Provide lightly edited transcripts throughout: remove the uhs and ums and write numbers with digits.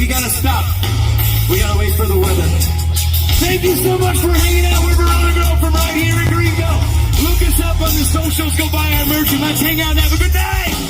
we gotta stop. We gotta wait for the weather. Thank you so much for hanging out with Veronica from right here in Greenville. Look us up on the socials. Go buy our merch and let's hang out and have a good day.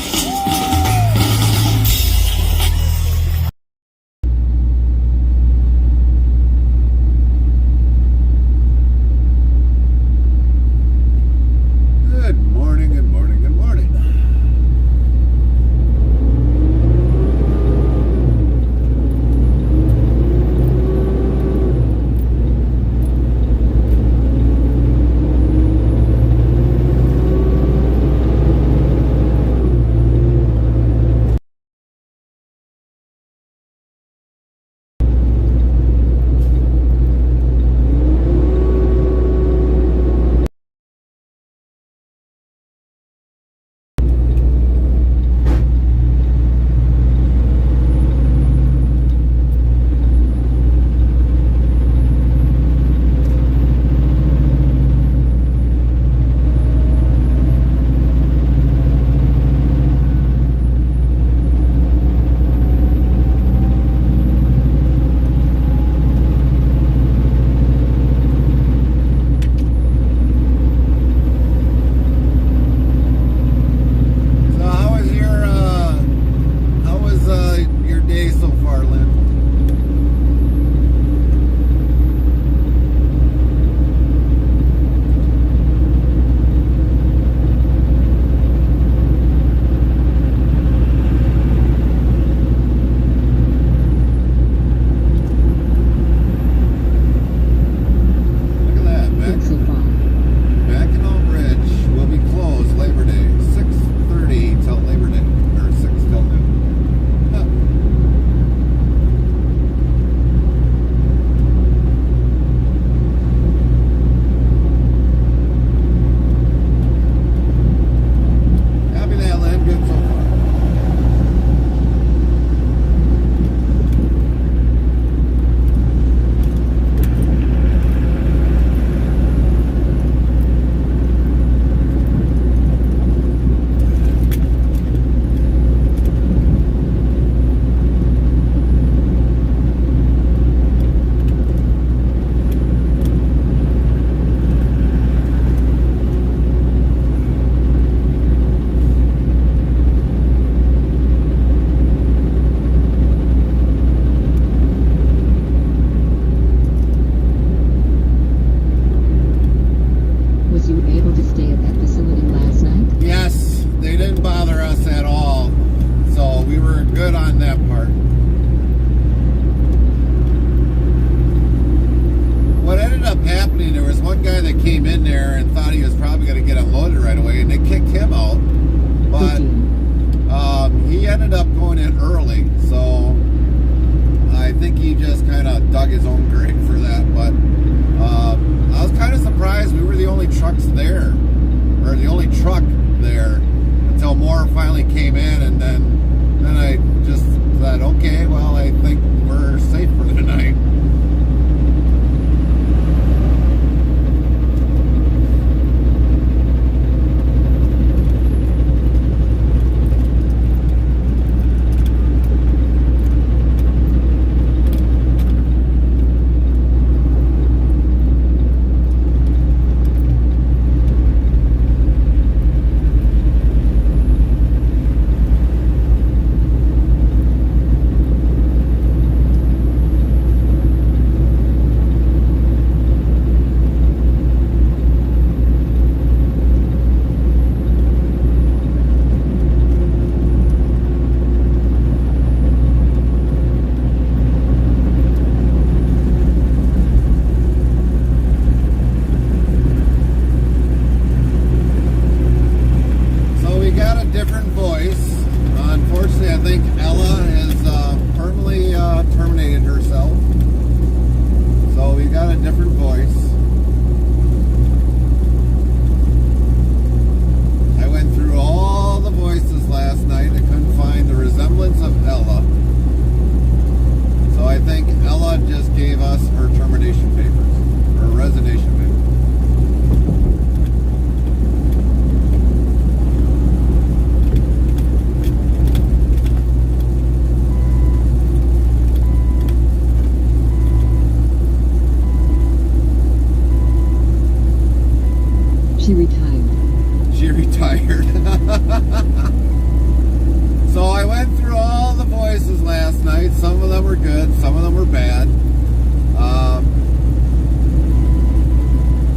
were good, some of them were bad.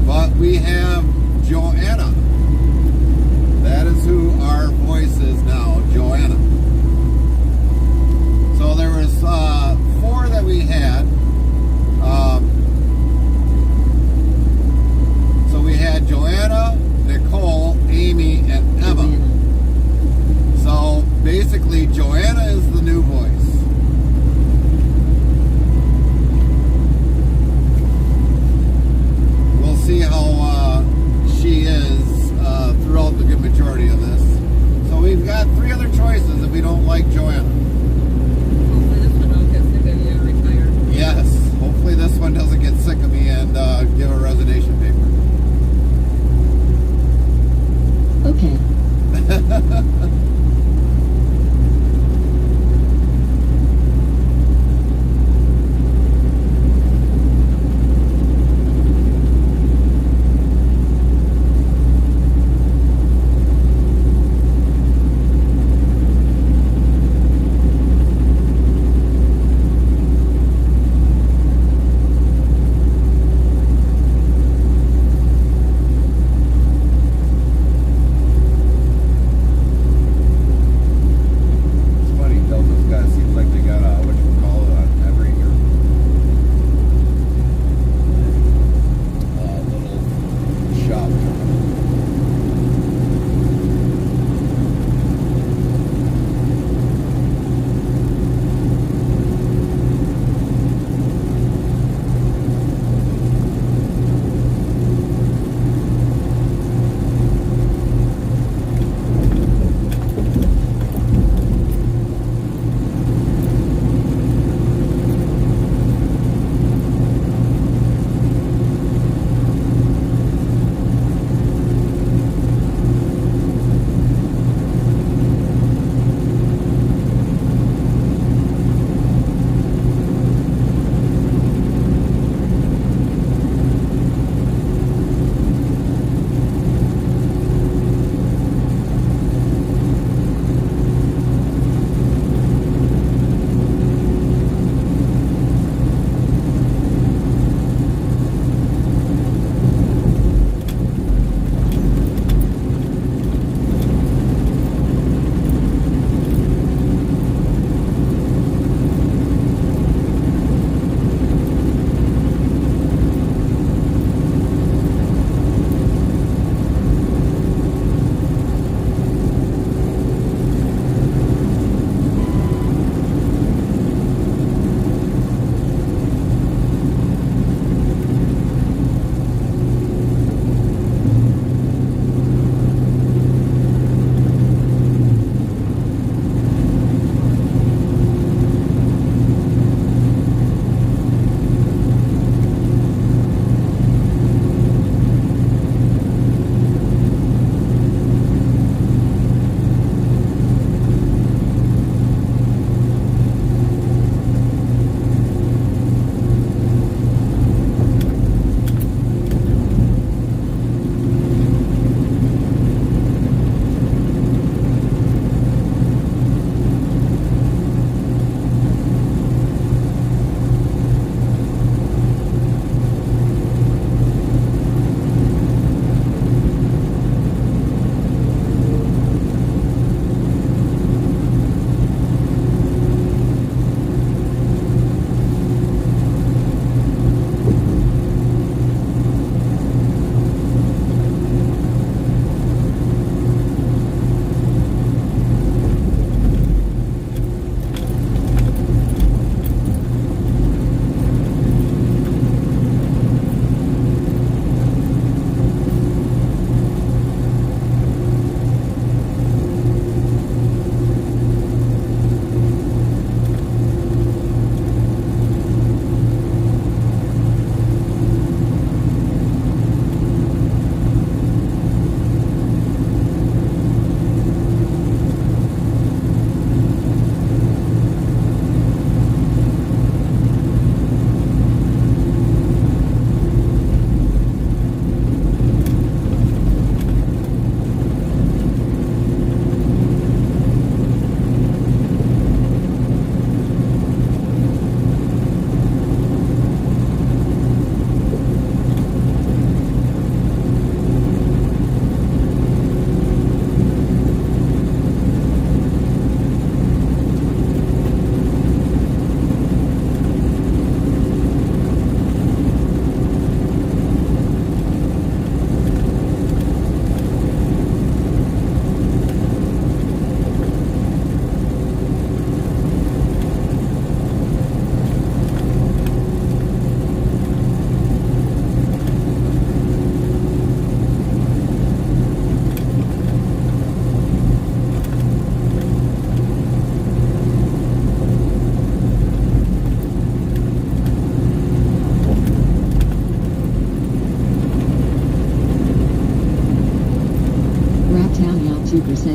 But we have Joanna. That is who our voice is now, Joanna. So there was 4 that we had. So we had Joanna, Nicole, Amy, and Emma. So basically, Joanna is the new voice.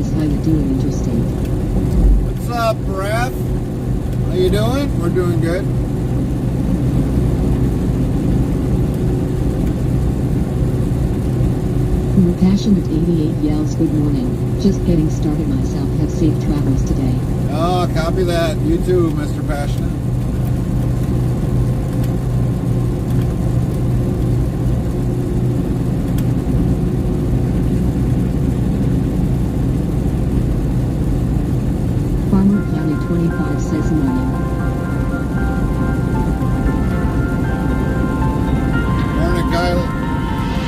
guys, how you doing, Interstate? What's up, Ref? How you doing? We're doing good. Passionate 88 yells, good morning. Just getting started myself. Have safe travels today. Oh, copy that. You too, Mr. Passionate. Farmer Planet 25 says morning. Morning, Kyle.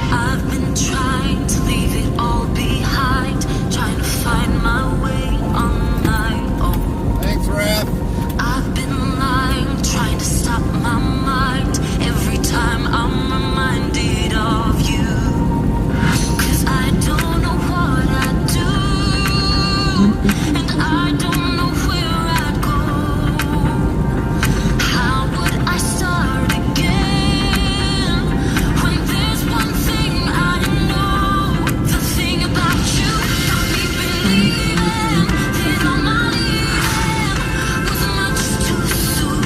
I've been trying to leave it all behind, trying to find my way on my own. Thanks, Ref. I've been lying, trying to stop my mind every time I'm reminded of you. 'Cause I don't know what I'd do, and I don't know where I'd go. How would I start again when there's one thing I know? The thing about you got me believing that all my leaving was much too soon.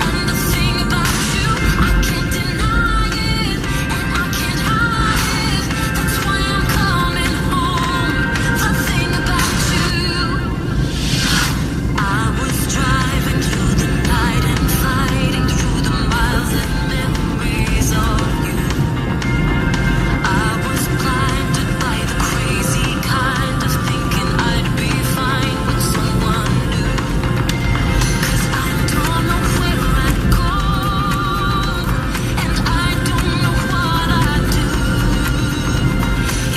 And the thing about you, I can't deny it, and I can't hide it. That's why I'm coming home. The thing about you, I was driving through the night and fighting through the miles and memories of you. I was blinded by the crazy kind of thinking I'd be fine with someone new. 'Cause I don't know where I'd go, and I don't know what I'd do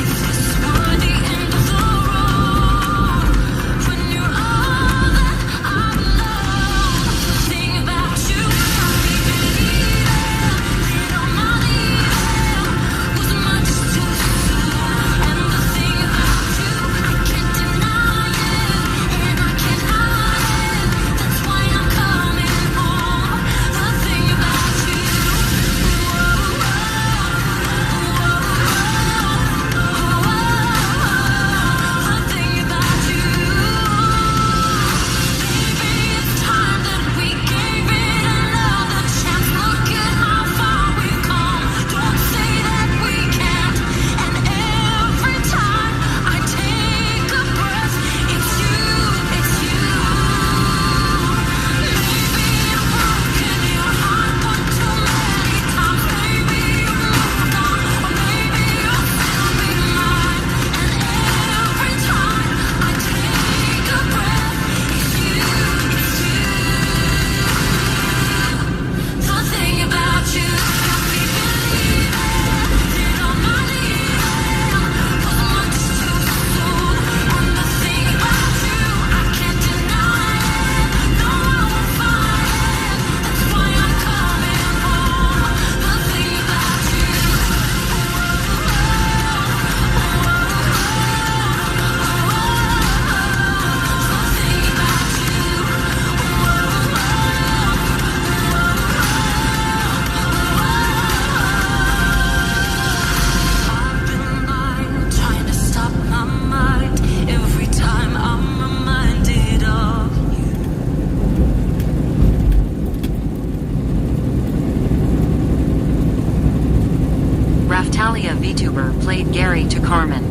if this were the end of the road. When you're all that I've known, the thing about you got me believing that all my leaving was much too soon. And the thing about you, I can't deny it, and I can't hide it. That's why I'm coming home. The thing about you, the thing about you. Maybe it's time that we gave it another chance. Look at how far we've come. Don't say that we can't. And every time I take a breath, it's you, it's you. Maybe I've broken your heart one too many times. Maybe you moved on, or maybe you'll still be mine. And every time I take a breath, it's you, it's you. The thing about you got me believing that all my leaving was much too soon. And the thing about you, I can't deny it. No, I won't fight it. That's why I'm coming home. The thing about you, I've been lying, trying to stop my mind every time I'm reminded of you. Raftalia VTuber played Gary to Carmen.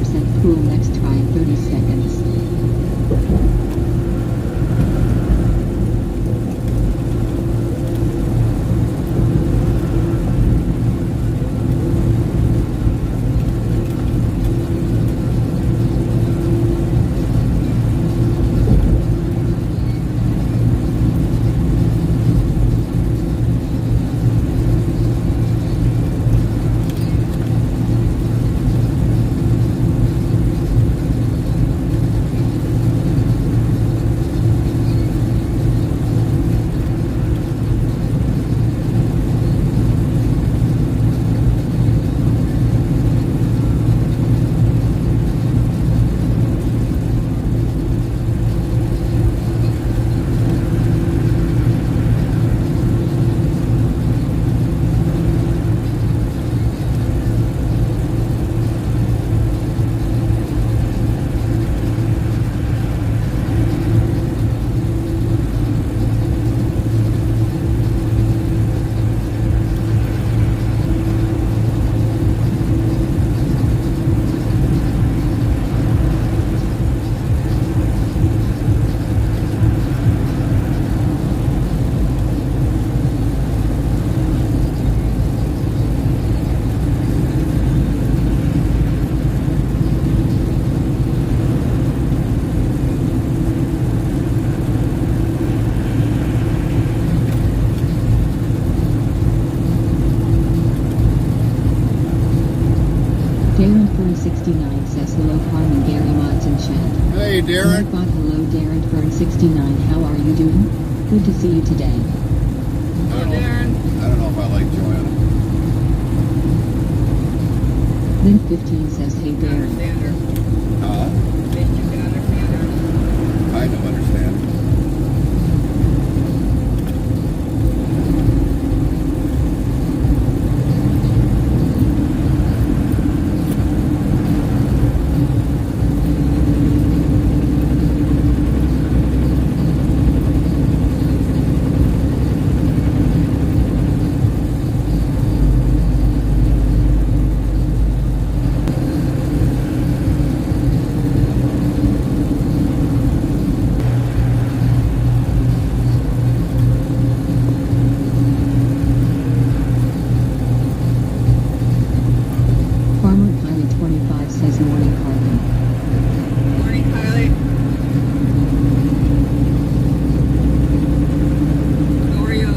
100% cool. Next try in 30 seconds. Darren69 says hello Carmen Gary Mods in chat. Hey, Darren. Bot, hello Darren Fern69, how are you doing? Good to see you today. I don't know if I like Joanna. Lynn15 says hey Darren. Huh? I don't understand. Farmer Kylie25 says morning Carmen. Morning, Kylie. How are you?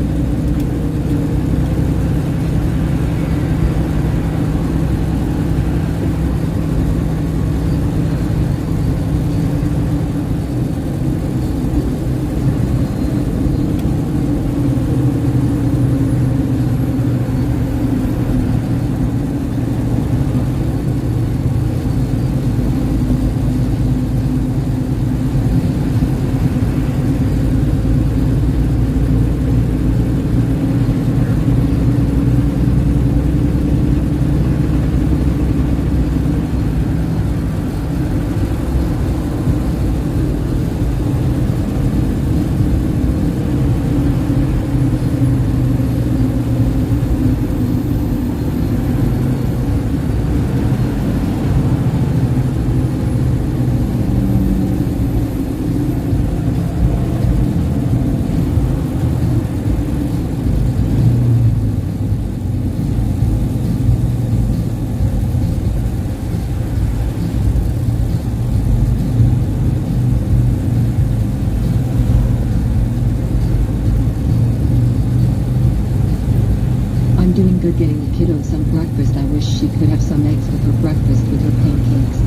I'm doing good getting the kiddo some breakfast. I wish she could have some eggs with her breakfast with her pancakes.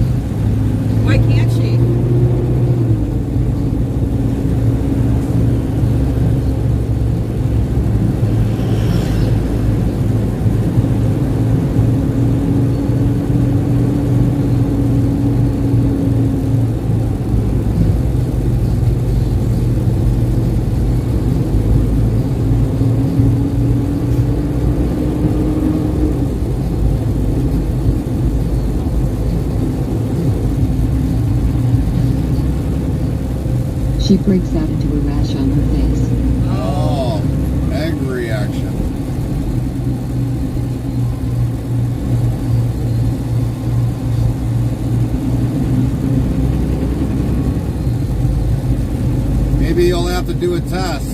Why can't she? She breaks out into a rash on her face. Oh, egg reaction. do a test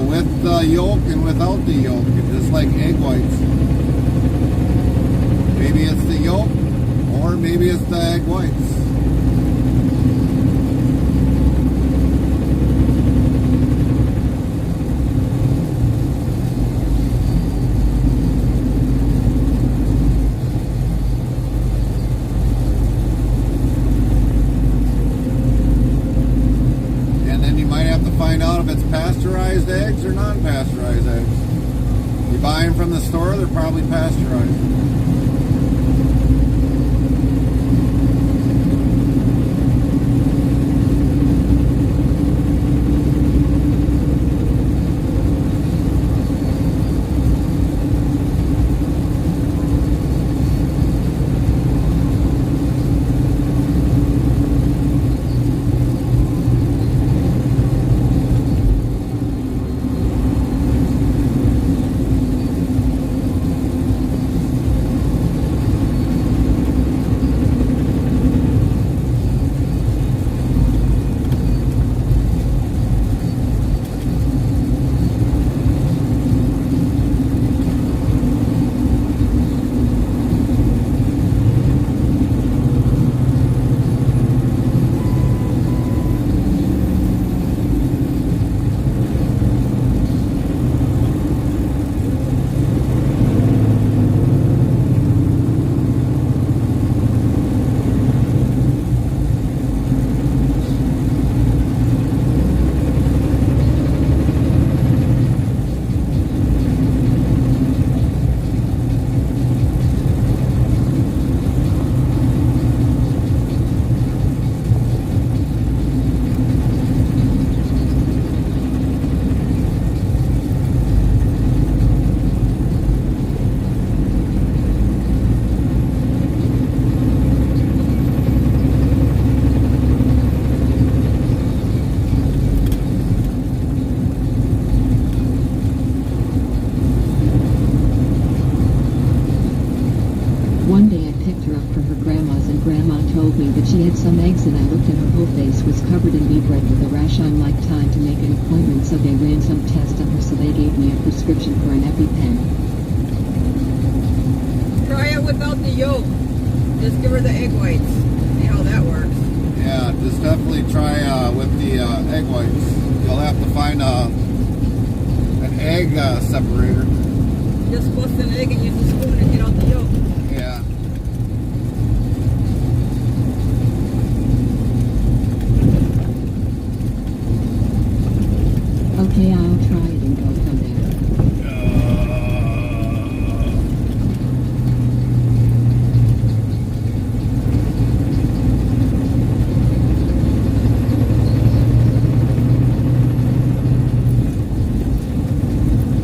with the yolk and without the yolk, just like egg whites. Maybe it's the yolk, or maybe it's the egg whites. Find out if it's pasteurized eggs or non-pasteurized eggs. You buy them from the store, they're probably pasteurized. One day I picked her up from her grandma's and Grandma told me that she had some eggs and I looked and her whole face was covered in bee bread with a rash. I'm like, time to make an appointment, so they ran some test on her, so they gave me a prescription for an EpiPen. Try it without the yolk. Just give her the egg whites. See how that works. Yeah, just definitely try with the egg whites. You'll have to find an egg separator. Just bust an egg and use a spoon and get out the yolk. Yeah. Okay, I'll try it and go from there.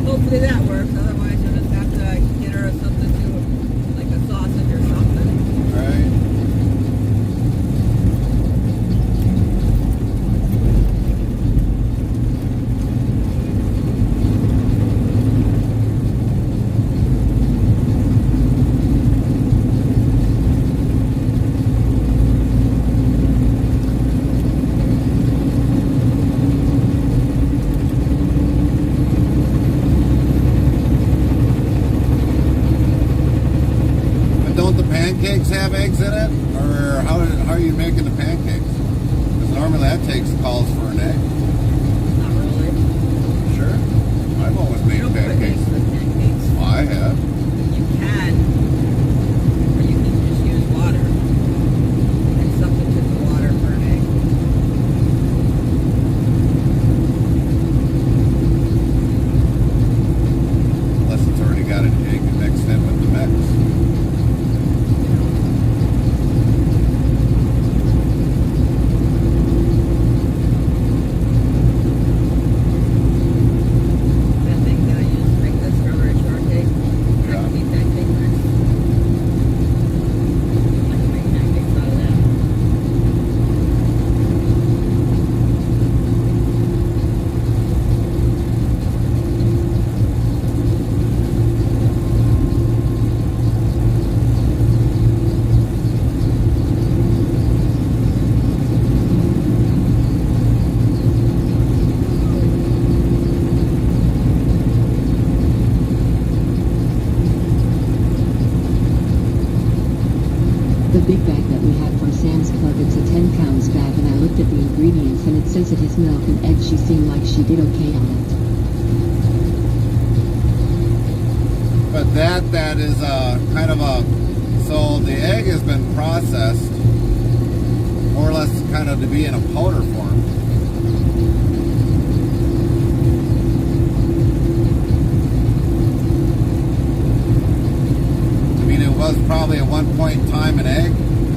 Hopefully that works. Otherwise, you'll just have to get her a substitute, like a sausage or something. Right. But don't the pancakes have eggs in it? Or how are you making the pancakes? Because normally that calls for an egg. Not really. Sure. I've always You made don't put pancakes. eggs with pancakes. Well, I have. You can. Or you can just use water. And substitute the water for an egg. Unless it's already got an egg mixed in with the mix. at the ingredients and it says it has milk and eggs. She seemed like she did okay on it. But that is kind of a, so the egg has been processed more or less kind of to be in a powder form. I mean, it was probably at one point in time an egg,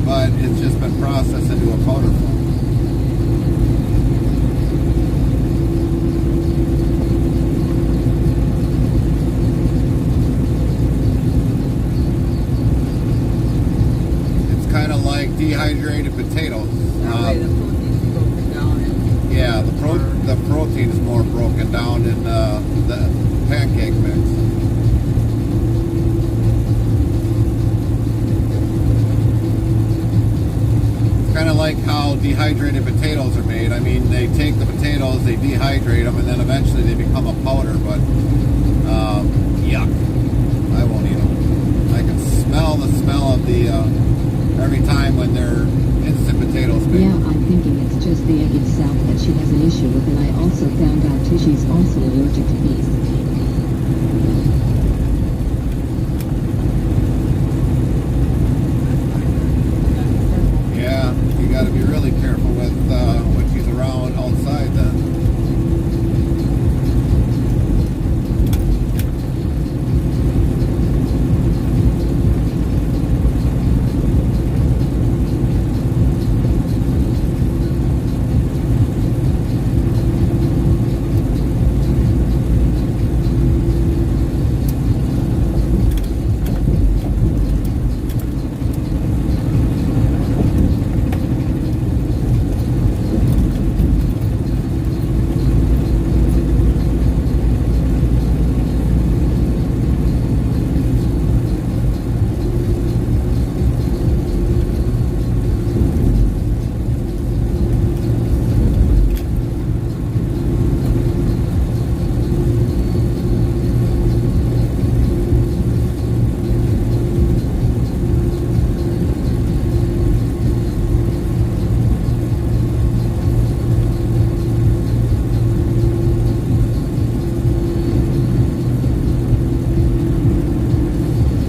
but it's just been processed into a powder form. Like dehydrated potatoes. That way the protein's broken down. And Yeah, the protein is more broken down in the pancake mix. It's kind of like how dehydrated potatoes are made. I mean, they take the potatoes, they dehydrate them, and then eventually they become a powder. But yuck, I won't eat them. I can smell the smell of the every time when they're instant potatoes made. Yeah, I'm thinking it's just the egg itself that she has an issue with, and I also found out too she's also allergic to bees. Yeah, you got to be really careful with what she's around outside then.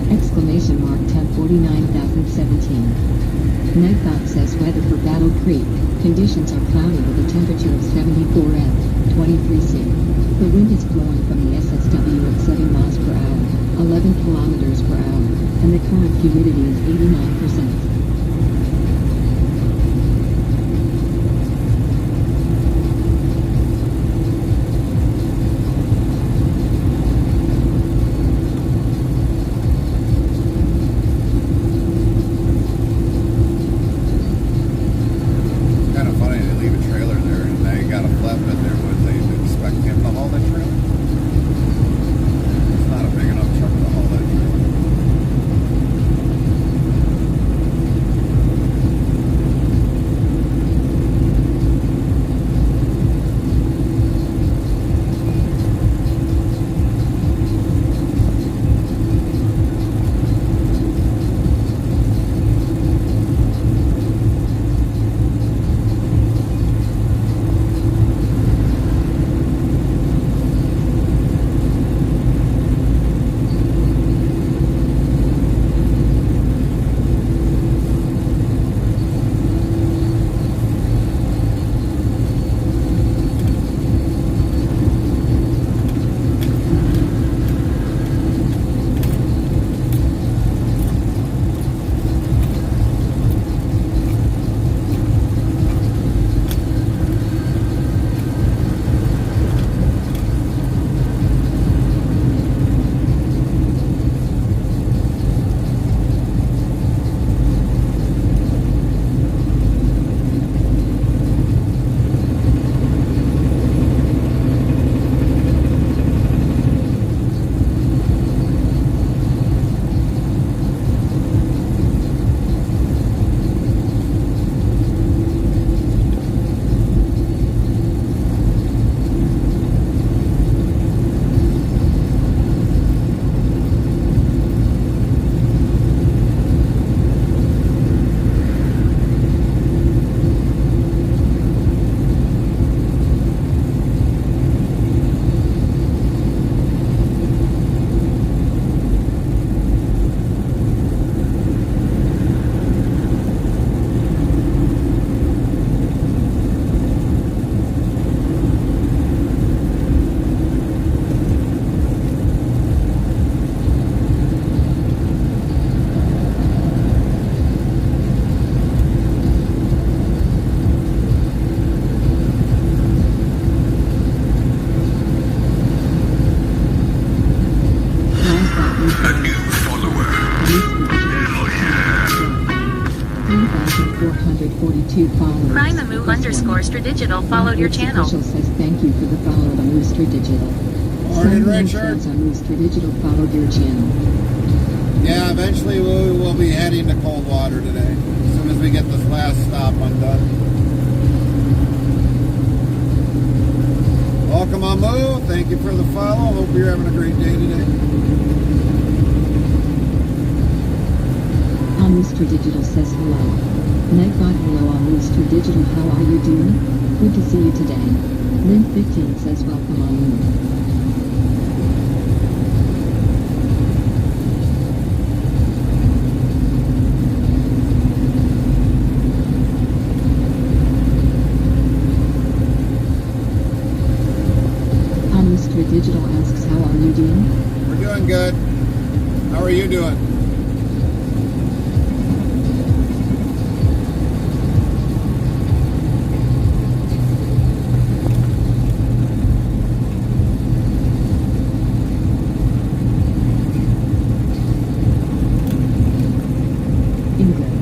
Exclamation mark 1049,017. Nightbot says weather for Battle Creek. Conditions are cloudy with a temperature of 74 F, 23 C. The wind is blowing from the SSW at 7 miles per hour, 11 kilometers per hour, and the current humidity is 89%. Kind of funny, they leave a trailer there and they got a flatbed there. Would they expect him to haul that trailer? It's not a big enough truck to haul that trailer. 142 followers. Primamoo Plus underscore one. Stradigital followed your Alex channel. Official says thank you for the follow on Rooster Digital. Morning, Someone Richard. says on Rooster Digital followed your channel. Yeah, eventually we will be heading to Coldwater today, as soon as we get this last stop undone. Welcome on Moo. Thank you for the follow. Hope you're having a great day today. On Rooster Digital says hello. Nightbot hello on Rooster Digital, how are you doing? Good to see you today. Lynn15 says welcome on Moon. On Rooster Digital asks how are you doing? We're doing good. How are you doing? Ingrid.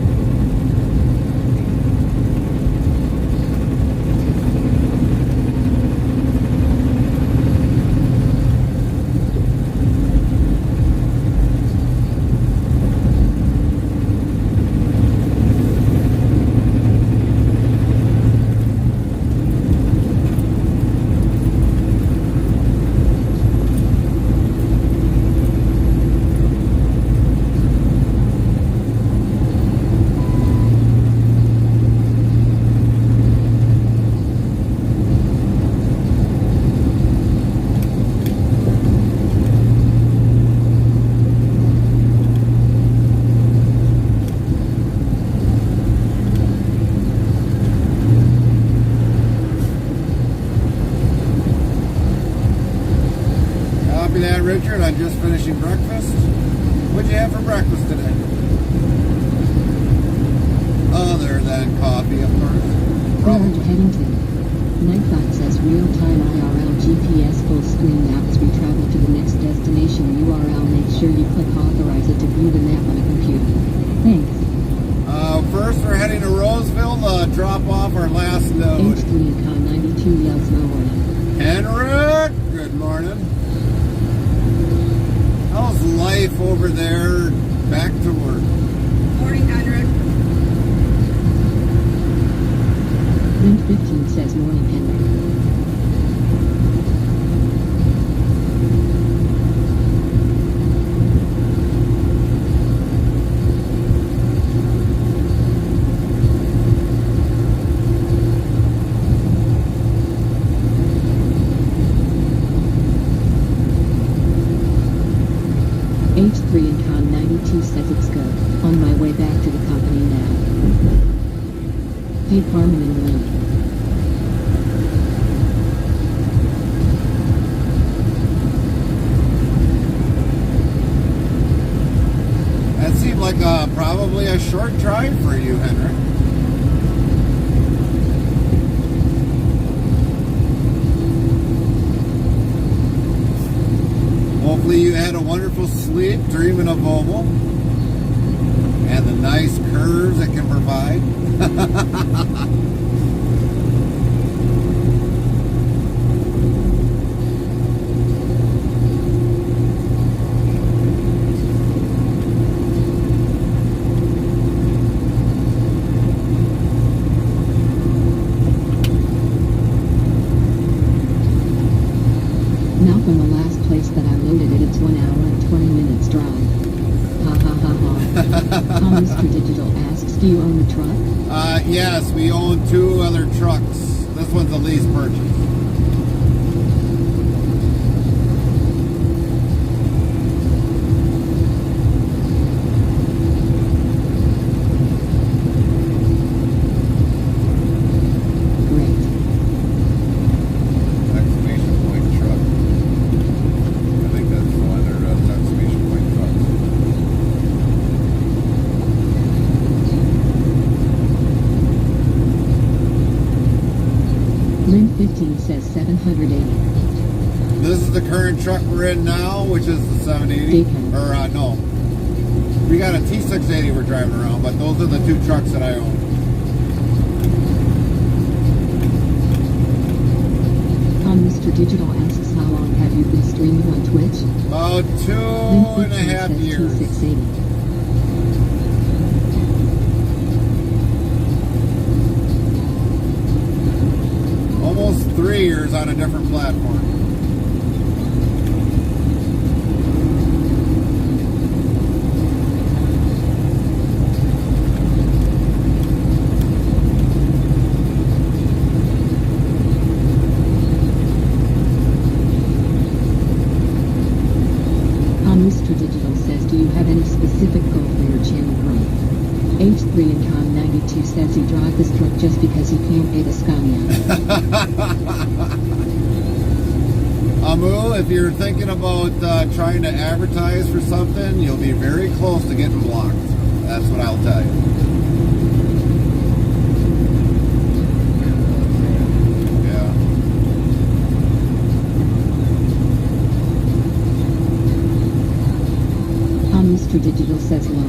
Copy that, Richard. I'm just finishing breakfast. What'd you have for breakfast today? Other than coffee, of course. Where are you Probably. heading to? Nightbot says real-time IRL GPS full screen map as we travel to the next destination URL. Make sure you click authorize it to view the map on a computer. Thanks. First, we're heading to Roseville to drop off our last load. H3 Con 92 yells no way. Henrik, good morning. How's life over there? Back to work. Morning, Henrik. Link 15 says morning Henry. H3 and Con 92 says it's good. On my way back to the company now. Hey Carmen and Link. That seemed like probably a short drive for you, Henrik. Hopefully you had a wonderful sleep dreaming of Oval and the nice curves it can provide. Now from the last place that I loaded it, it's 1 hour and 20 minutes drive. Ha ha ha ha. Mr. Digital asks, do you own the truck? Yes, we own 2 other trucks. This one's a lease purchase. Great. Exclamation point truck. I think that's the one they're exclamation point trucks. Link 15 says 780. This is the current truck we're in now, which is the 780. Decaf. Or, no. We got a T680 we're driving around, but those are the 2 trucks that I own. Digital asks how long have you been streaming on Twitch? About 2.5 years. 2680. Almost 3 years on a different platform. Mr. Digital says, do you have any specific goal for your channel growth? H3 and Com92 says he drive this truck just because he can't pay the Scania. Amu, if you're thinking about trying to advertise for something, you'll be very close to getting blocked. That's what I'll tell you. Yeah. Mr. Digital says low.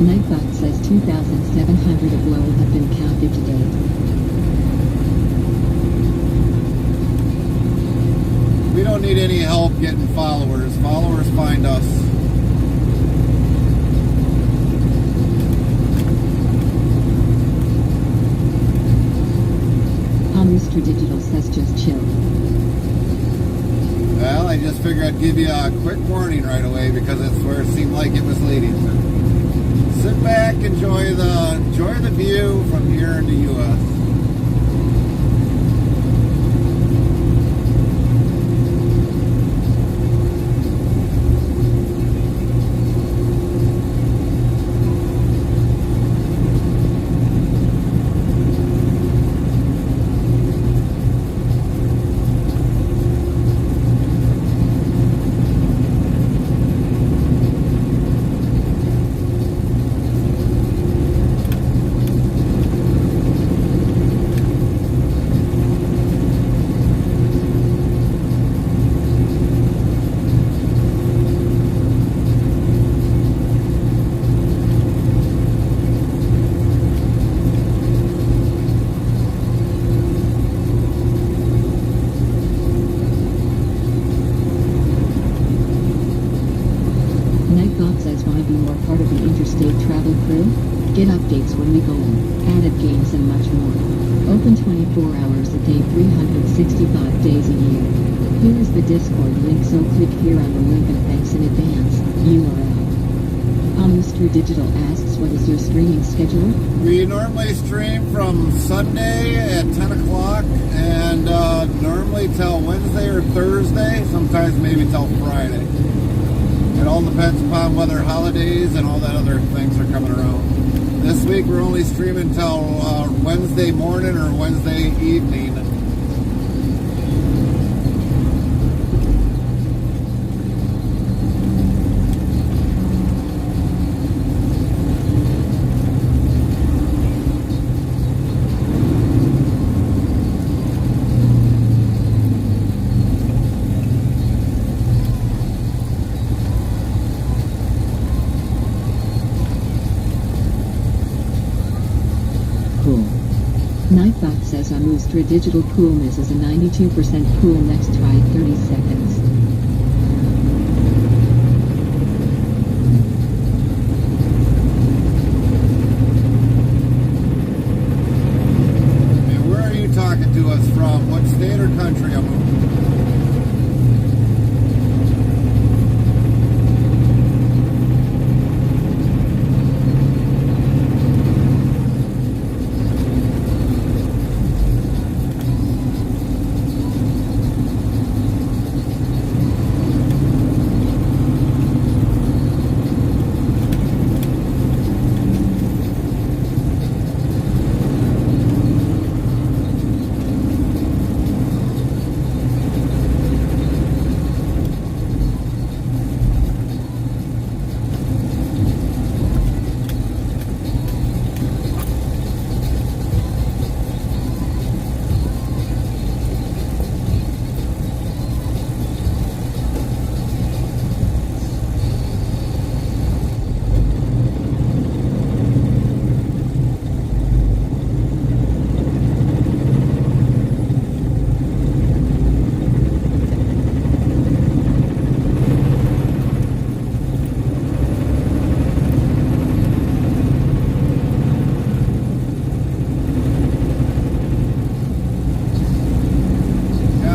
Nightbot says 2,700 of low have been counted to date. We don't need any help getting followers. Followers find us. Mr. Digital says just chill. Well, I just figured I'd give you a quick warning right away because that's where it seemed like it was leading to. Sit back, enjoy the view from here in the U.S. Get updates when we go in, added games and much more. Open 24 hours a day, 365 days a year. Here is the Discord link, so click here on the link and thanks in advance. URL. Mr. Digital asks, what is your streaming schedule? We normally stream from Sunday at 10 o'clock and normally till Wednesday or Thursday, sometimes maybe till Friday. It all depends upon whether holidays and all that other things are coming around. This week we're only streaming till Wednesday morning or Wednesday evening. Nightbot says Amustra Digital Coolness is a 92% cool. Next try 30 seconds. And where are you talking to us from? What state or country?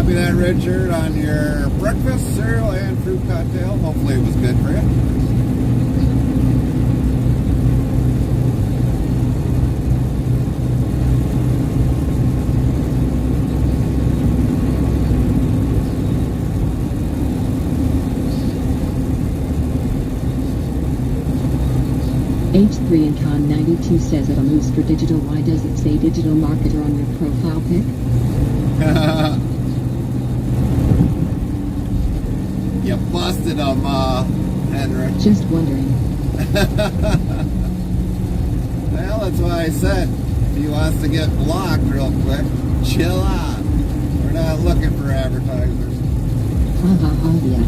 Copy that, Richard, on your breakfast, cereal, and fruit cocktail. Hopefully it was good for you. H3 and Con 92 says it a moose for digital. Why does it say digital marketer on your profile pic? You busted him, Henrik. Just wondering. Well, that's why I said, if he wants to get blocked real quick, chill out. We're not looking for advertisers. Ha ha ha, yeah.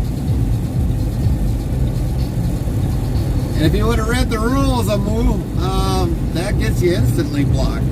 And if you would have read the rules, Amu, that gets you instantly blocked.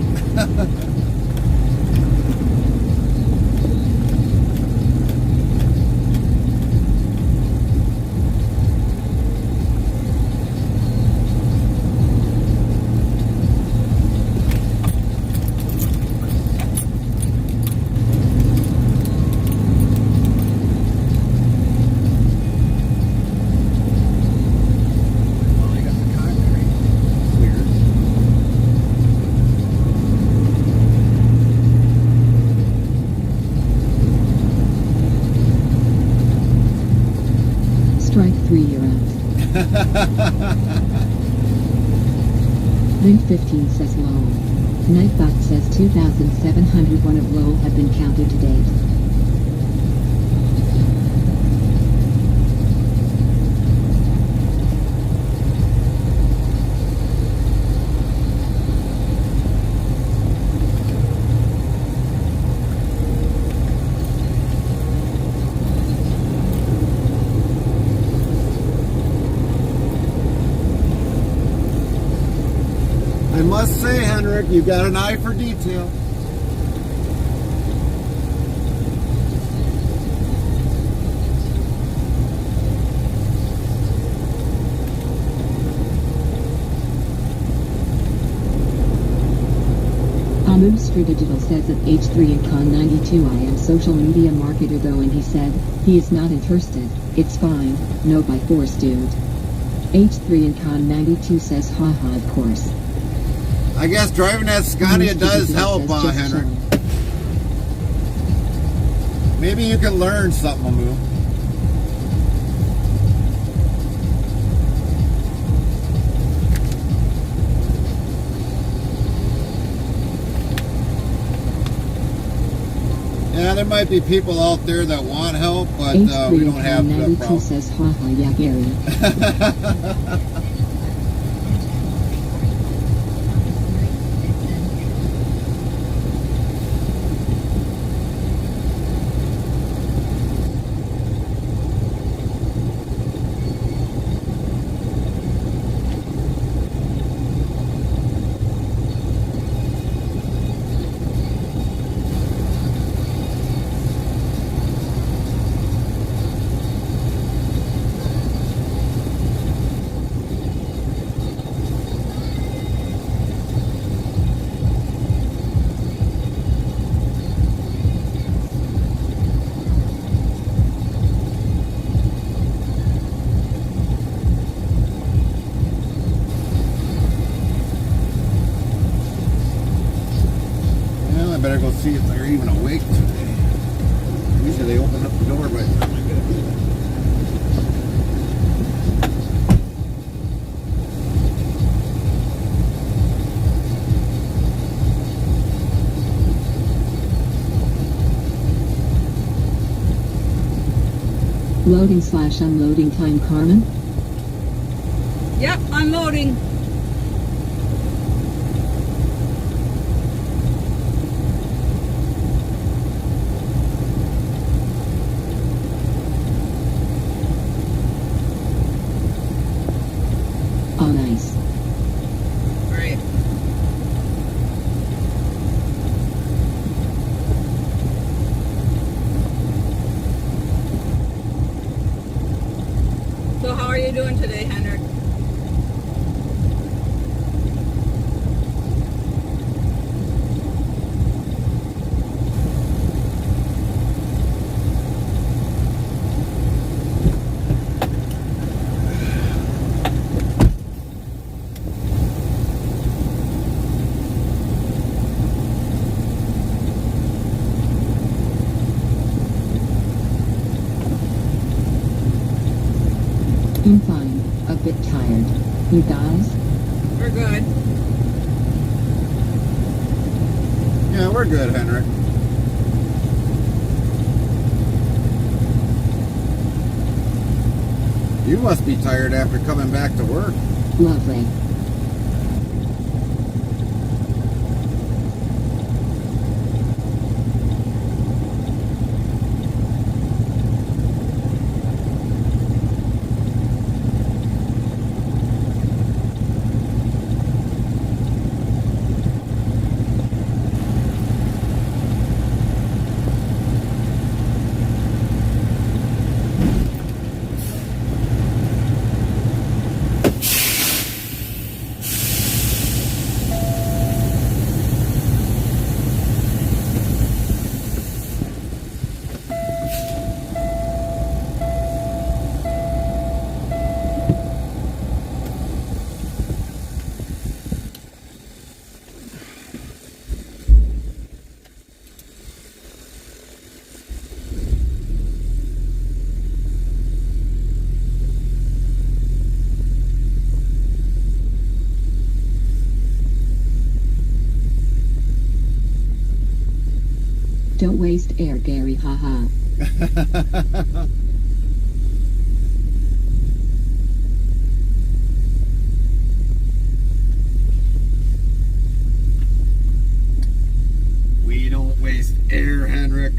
Strike 3, you're out. Link 15 says Lowell. Nightbot says 2,701 of Lowell have been counted to date. I must say, Henrik, you've got an eye for detail. Amumster Digital says at H3 and Con 92 I am social media marketer though, and he said, he is not interested. It's fine, no by force dude. H3 and Con 92 says haha of course. I guess driving that Scania Amumster does Digital help, says just Henrik. chilling. Maybe you can learn something, Amu. Yeah, there might be people out there that want help, but we H3 don't have and Con that 92 problem. says haha yeah Gary. Well, I better go see if they're even awake today. Usually they open up the door by the time I get up there. Loading/unloading time, Carmen? Yep, unloading. Oh nice. Right. So how are you doing today, Henrik? tired. You guys? We're good. Yeah, we're good, Henrik. You must be tired after coming back to work. Lovely. Don't waste air, Gary, haha. We don't waste air, Henrik.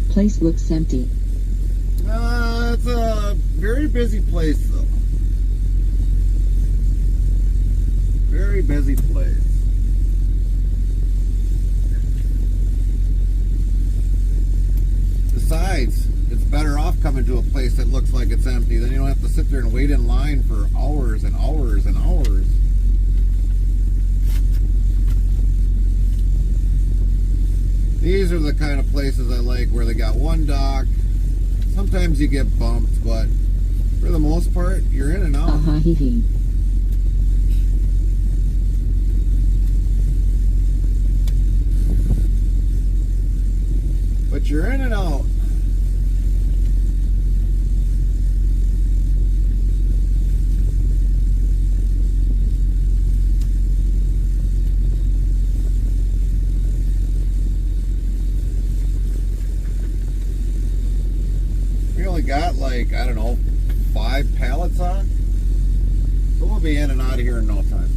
Place looks empty. It's a very busy place, though. Very busy place. Besides, it's better off coming to a place that looks like it's empty. Then you don't have to sit there and wait in line for hours and hours and hours. These are the kind of places I like where they got one dock. Sometimes you get bumped, but for the most part, you're in and out. Hee hee. But you're in and out. We only got like, I don't know, 5 pallets on. So we'll be in and out of here in no time.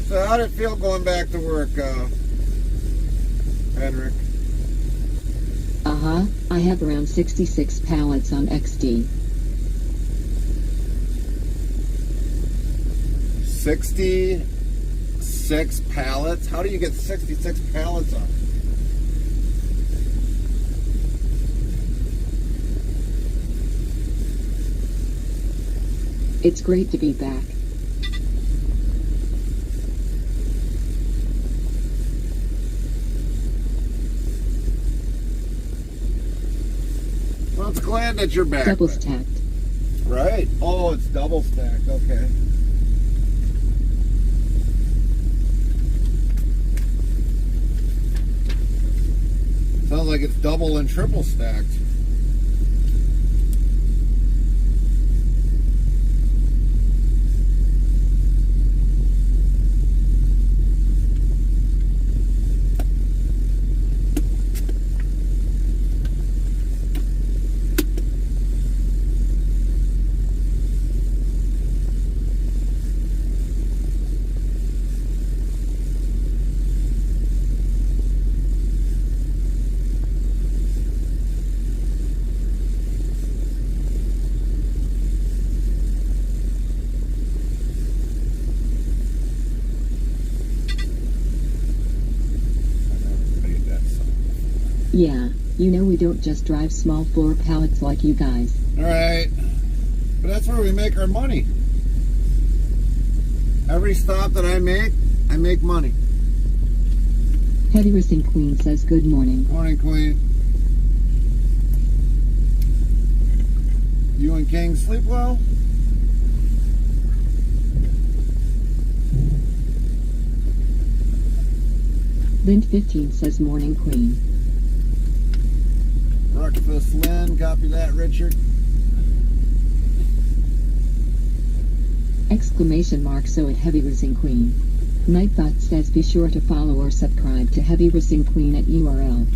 So how did it feel going back to work, Henrik? I have around 66 pallets on XD. 66 pallets? How do you get 66 pallets on? It's great to be back. Well, it's glad that you're back. Double stacked. Right. Oh, it's double stacked. Okay. Sounds like it's double and triple stacked. Yeah, you know we don't just drive small floor pallets like you guys. Alright. But that's where we make our money. Every stop that I make money. Heavy Racing Queen says good morning. Morning, Queen. You and King sleep well? Lint 15 says morning Queen. Breakfast, Lynn. Copy that, Richard. Exclamation mark so at Heavy Racing Queen. Nightbot says be sure to follow or subscribe to Heavy Racing Queen at URL.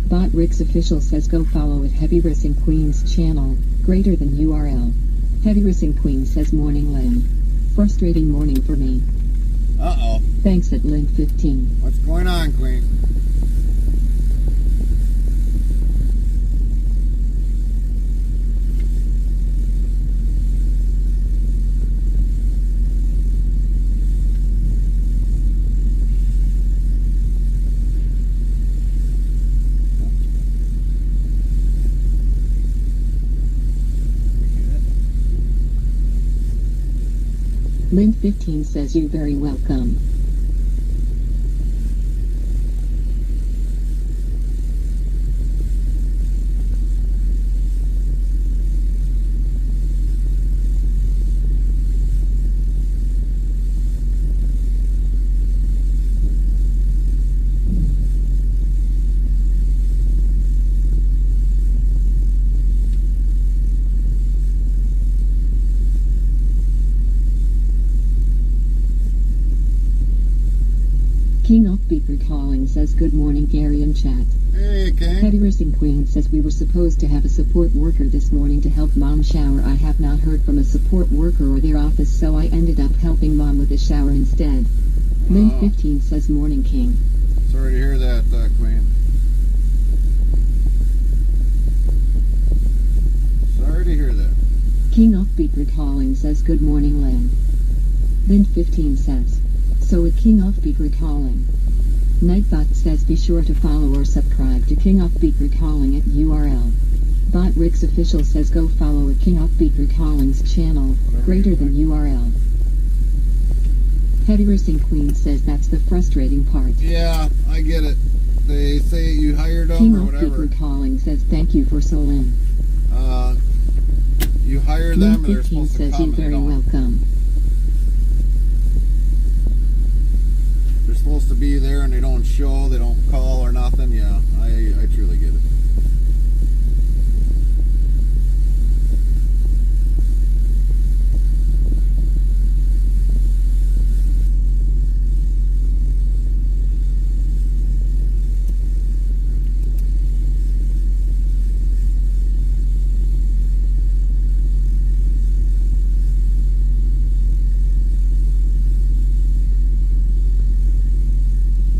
Bot Rick's official says go follow at Heavy Racing Queen's channel, greater than URL. Heavy Racing Queen says morning Lynn. Frustrating morning for me. Uh-oh. Thanks at Lint 15. What's going on, Queen? Lint 15 says you very welcome. King Offbeat Recalling says good morning Gary and chat. Hey, King. Heavy Racing Queen says we were supposed to have a support worker this morning to help mom shower. I have not heard from a support worker or their office, so I ended up helping mom with the shower instead. Lint 15 says morning King. Sorry to hear that, Queen. Sorry to hear that. King Offbeat Recalling says good morning Lynn. Lint 15 says. So at King Offbeat Recalling. Nightbot says be sure to follow or subscribe to King Offbeat Recalling at URL. Bot Rick's official says go follow at King Offbeat Recalling's channel, greater than URL. Heavy Racing Queen says that's the frustrating part. Yeah, I get it. They say you hired them King or Offbeat whatever. Recalling says thank you for Solin. You hire them Lint and they're 15 supposed to says come you and they very don't. welcome. They're supposed to be there and they don't show, they don't call or nothing. Yeah, I truly get it.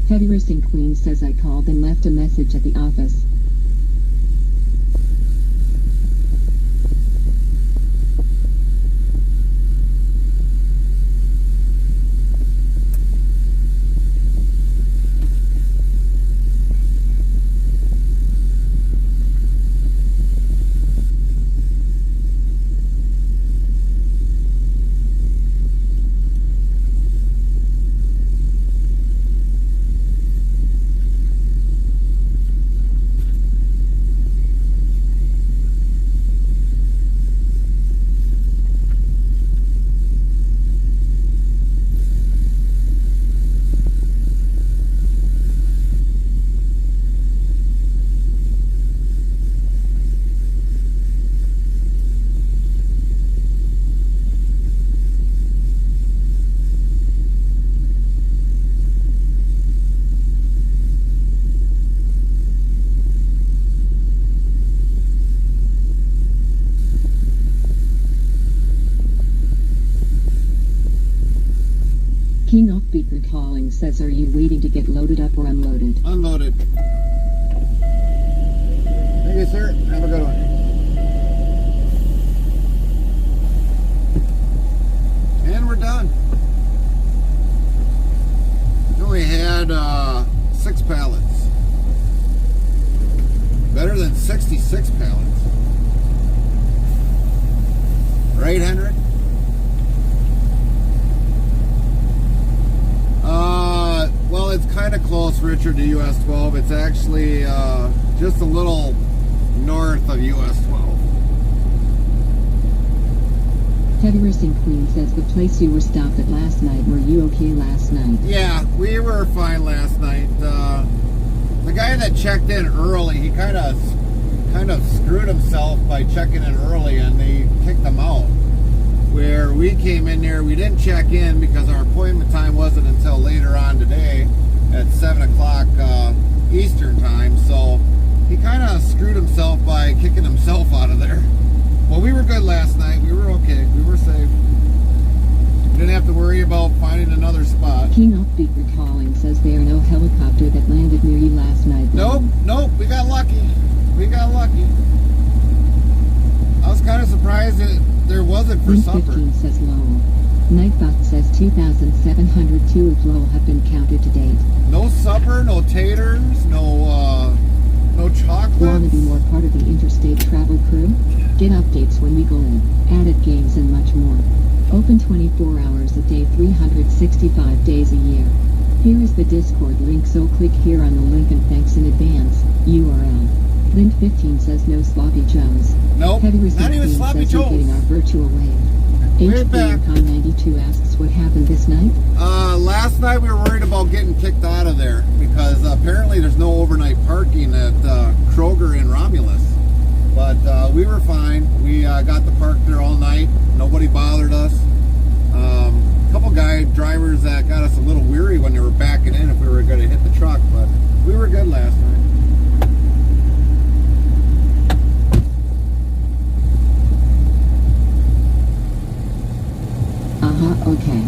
Heavy Racing Queen says I called and left a message at the office. Off-Beaker Calling says, are you waiting to get loaded up or unloaded? Unloaded. Thank you, sir. Have a good one. And we're done. We only had 6 pallets. Better than 66 pallets. Right, Henrik? Well, it's kind of close, Richard, to US 12. It's actually just a little north of US 12. Heavy Racing Queen says, the place you were stopped at last night, were you okay last night? Yeah, we were fine last night. The guy that checked in early, he kind of screwed himself by checking in early, and they kicked him out. Where we came in there, we didn't check in because our appointment time wasn't until later on today at 7 o'clock Eastern time. So he kind of screwed himself by kicking himself out of there. Well, we were good last night. We were okay. We were safe. We didn't have to worry about finding another spot. King Off-Beaker Calling says, there are no helicopter that landed near you last night. Nope, we got lucky. We got lucky. I was kind of surprised that there wasn't for Link supper. 15 says Lowell. Nightbot says 2,702 of Lowell have been counted to date. No supper, no taters, no chocolate. Want to be more part of the interstate travel crew? Get updates when we go in, added games and much more. Open 24 hours a day, 365 days a year. Here is the Discord link, so click here on the link and thanks in advance. URL. Link 15 says no sloppy joes. Nope, Heavy not even Racing sloppy says we're joes. getting our virtual wave. We're back. HBMCon92 asks what happened this night? Last night we were worried about getting kicked out of there because apparently there's no overnight parking at Kroger in Romulus. But we were fine. We got to park there all night. Nobody bothered us. A couple drivers that got us a little weary when they were backing in if we were going to hit the truck, but we were good last night. Okay.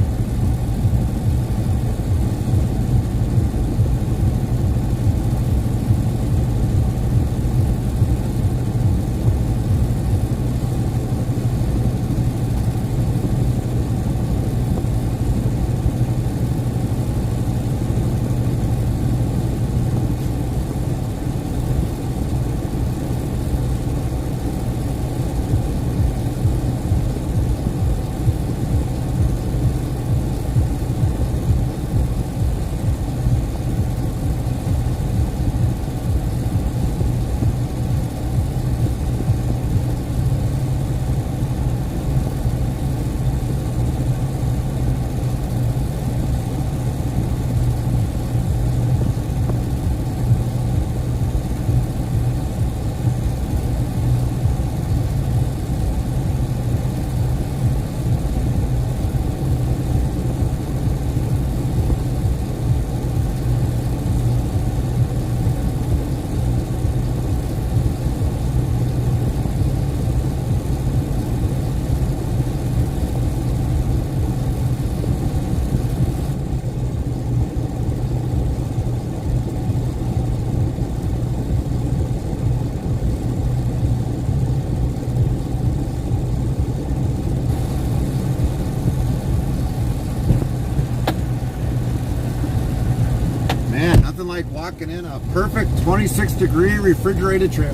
Nothing like walking in a perfect 26-degree refrigerated trailer.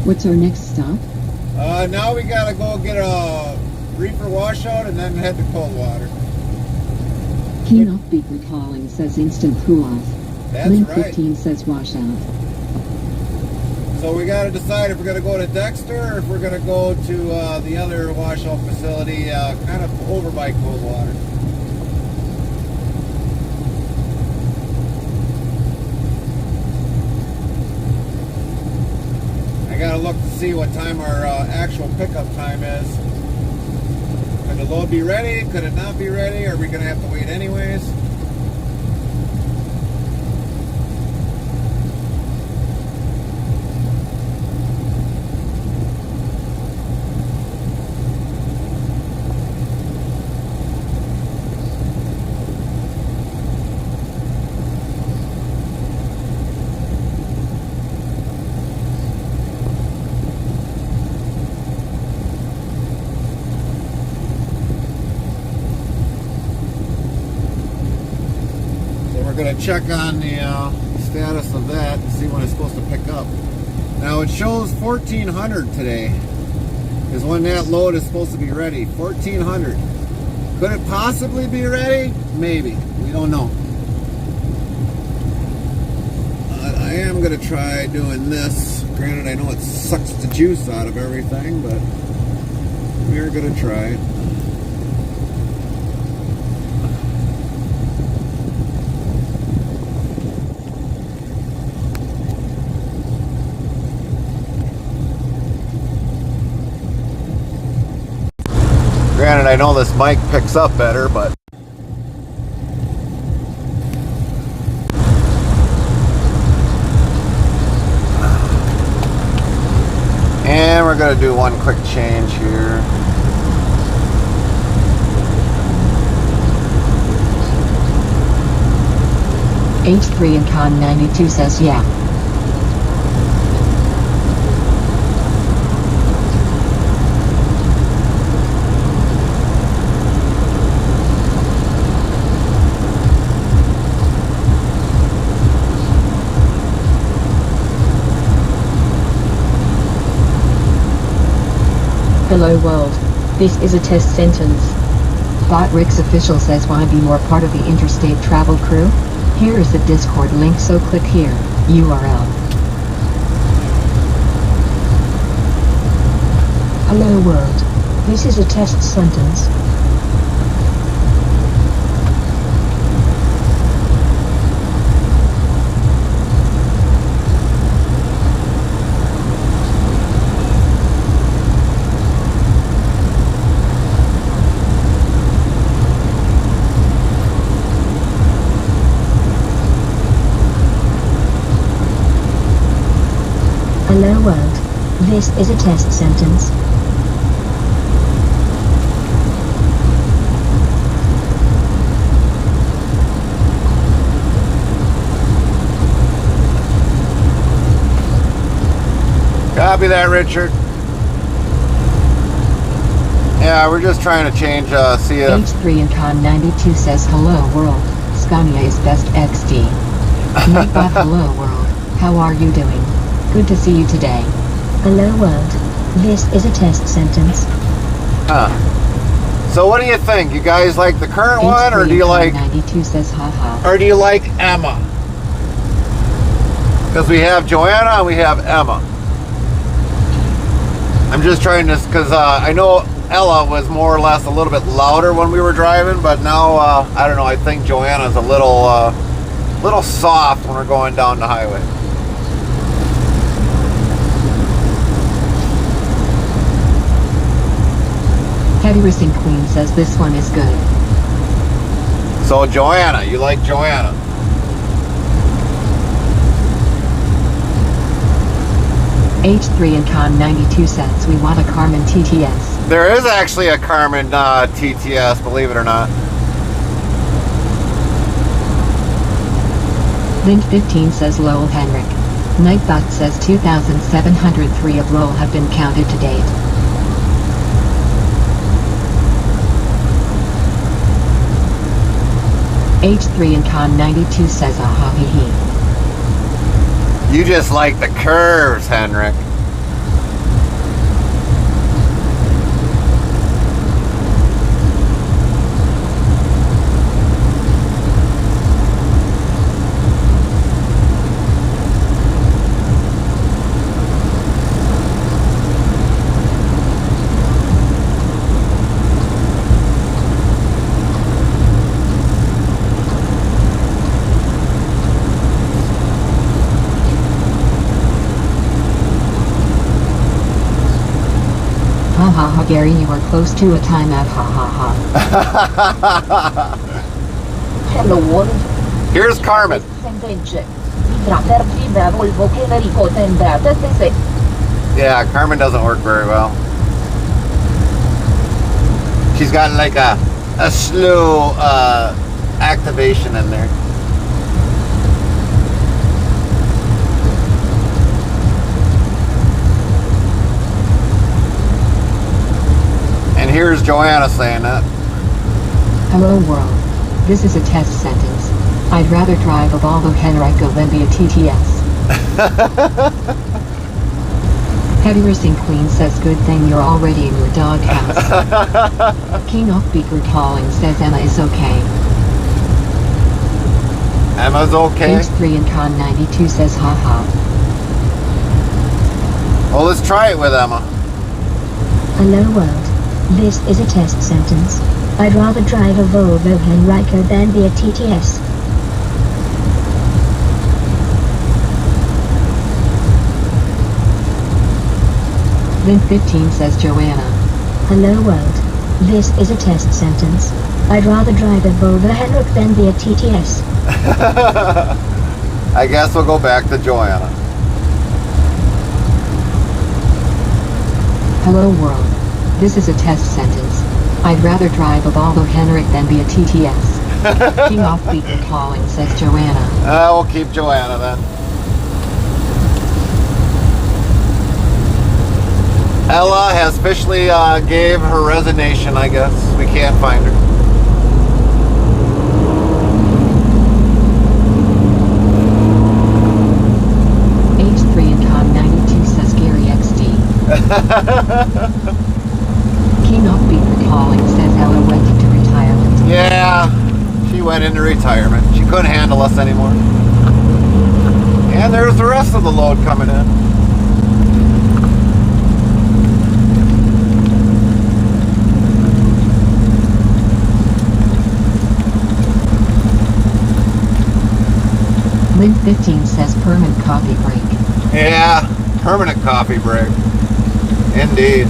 What's our next stop? Now we gotta go get a reefer washout and then head to Coldwater. Keen Off-Beaker Calling says instant cool-off. That's Link right. 15 says washout. So we got to decide if we're going to go to Dexter or if we're going to go to the other washout facility kind of over by Coldwater. I got to look to see what time our actual pickup time is. Could the load be ready? Could it not be ready? Are we going to have to wait anyways? Gotta check on the status of that and see when it's supposed to pick up. Now it shows 1400 today is when that load is supposed to be ready. 1400. Could it possibly be ready? Maybe. We don't know. I am gonna try doing this. Granted, I know it sucks the juice out of everything, but we're gonna try it. Granted, I know this mic picks up better, but and we're gonna do one quick change here. H3 and Con 92 says yeah. Hello world. This is a test sentence. Bot Rick's official says wanna be more part of the interstate travel crew? Here is the Discord link, so click here, URL. Hello world. This is a test sentence. Hello world. This is a test sentence. Copy that, Richard. Yeah, we're just trying to change, see if... H3 and Con 92 says hello world. Scania is best XD. Nightbot hello world. How are you doing? Good to see you today. Hello world. This is a test sentence. Huh. So what do you think? You guys like the current one, or do you like... 92 says haha. Or do you like Emma? Because we have Joanna and we have Emma. I'm just trying to... Because I know Ella was more or less a little bit louder when we were driving, but now, I don't know, I think Joanna's a little soft when we're going down the highway. Heavy Racing Queen says this one is good. So Joanna, you like Joanna? H3 and Con 92 says we want a Carmen TTS. There is actually a Carmen TTS, believe it or not. Link 15 says Lowell Henrik. Nightbot says 2,703 of Lowell have been counted to date. H3 and Con 92 says aha hee hee. You just like the curves, Henrik. Ha ha ha, Gary, you are close to a timeout, ha ha ha. Hello world. Here's Carmen. Sentence. Volvo Federico Tendata Tese. Yeah, Carmen doesn't work very well. She's got like a slow activation in there. And here's Joanna saying that. Hello world. This is a test sentence. I'd rather drive a Volvo Henrico than be a TTS. Heavy Racing Queen says good thing you're already in your doghouse. King of Beaker calling says Emma is okay. Emma's okay? Thanks 3 and Con 92 says haha. Well, let's try it with Emma. Hello world. This is a test sentence. I'd rather drive a Volvo Henrico than be a TTS. Lynn 15 says Joanna. Hello world. This is a test sentence. I'd rather drive a Volvo Henrico than be a TTS. I guess we'll go back to Joanna. Hello world. This is a test sentence. I'd rather drive a Volvo Henrik than be a TTS. King off Beaker calling says Joanna. We'll keep Joanna then. Ella has officially gave her resignation, I guess. We can't find her. H3 and Con 92 says Gary XD. King of Beaker calling says Ella went into retirement. Yeah, she went into retirement. She couldn't handle us anymore. And there's the rest of the load coming in. Lynn 15 says permanent coffee break. Yeah, permanent coffee break. Indeed.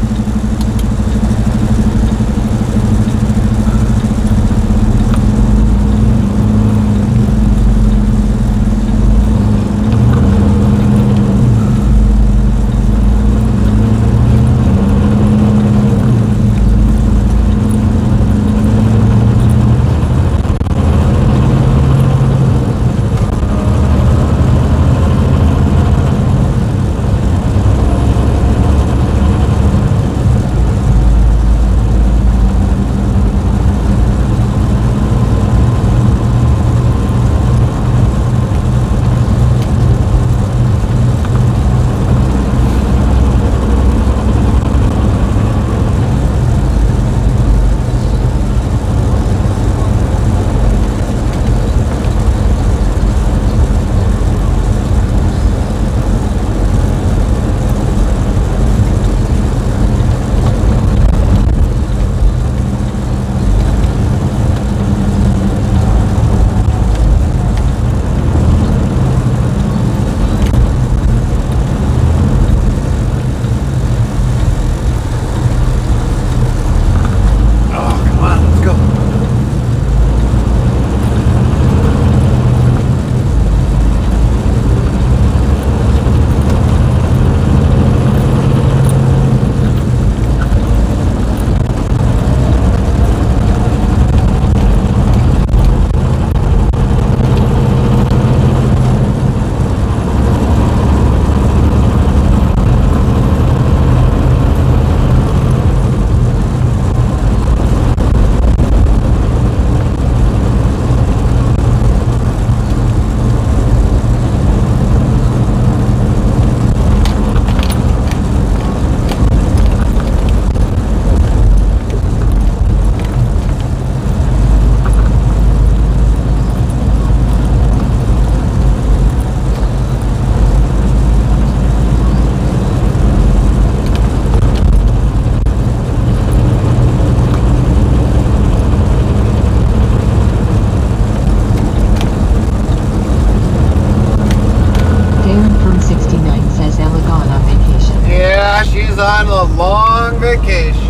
on a long vacation.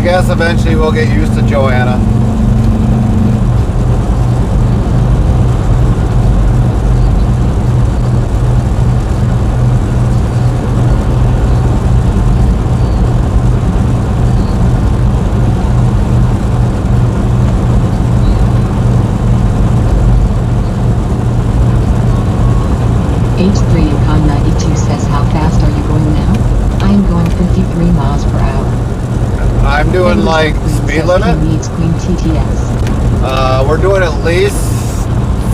guess eventually we'll get used to Joanna. H3 and Con 92 says, how fast are you going now? I am going 53 miles per hour. I'm doing Henry's like Queen speed says limit. he needs Queen TTS. We're doing at least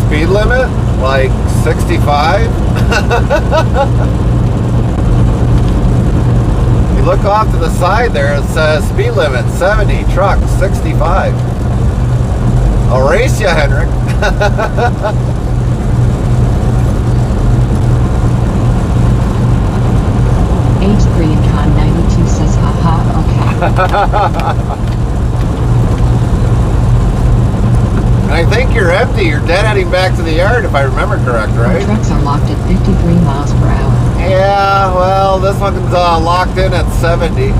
speed limit, like 65. You look off to the side there, it says speed limit 70, truck 65. I'll race you, Henrik. H3 and Con 92 says, haha, okay. And I think you're empty. You're dead heading back to the yard, if I remember correct, Our right? trucks are locked at 53 miles per hour. Yeah, well, this one's locked in at 70.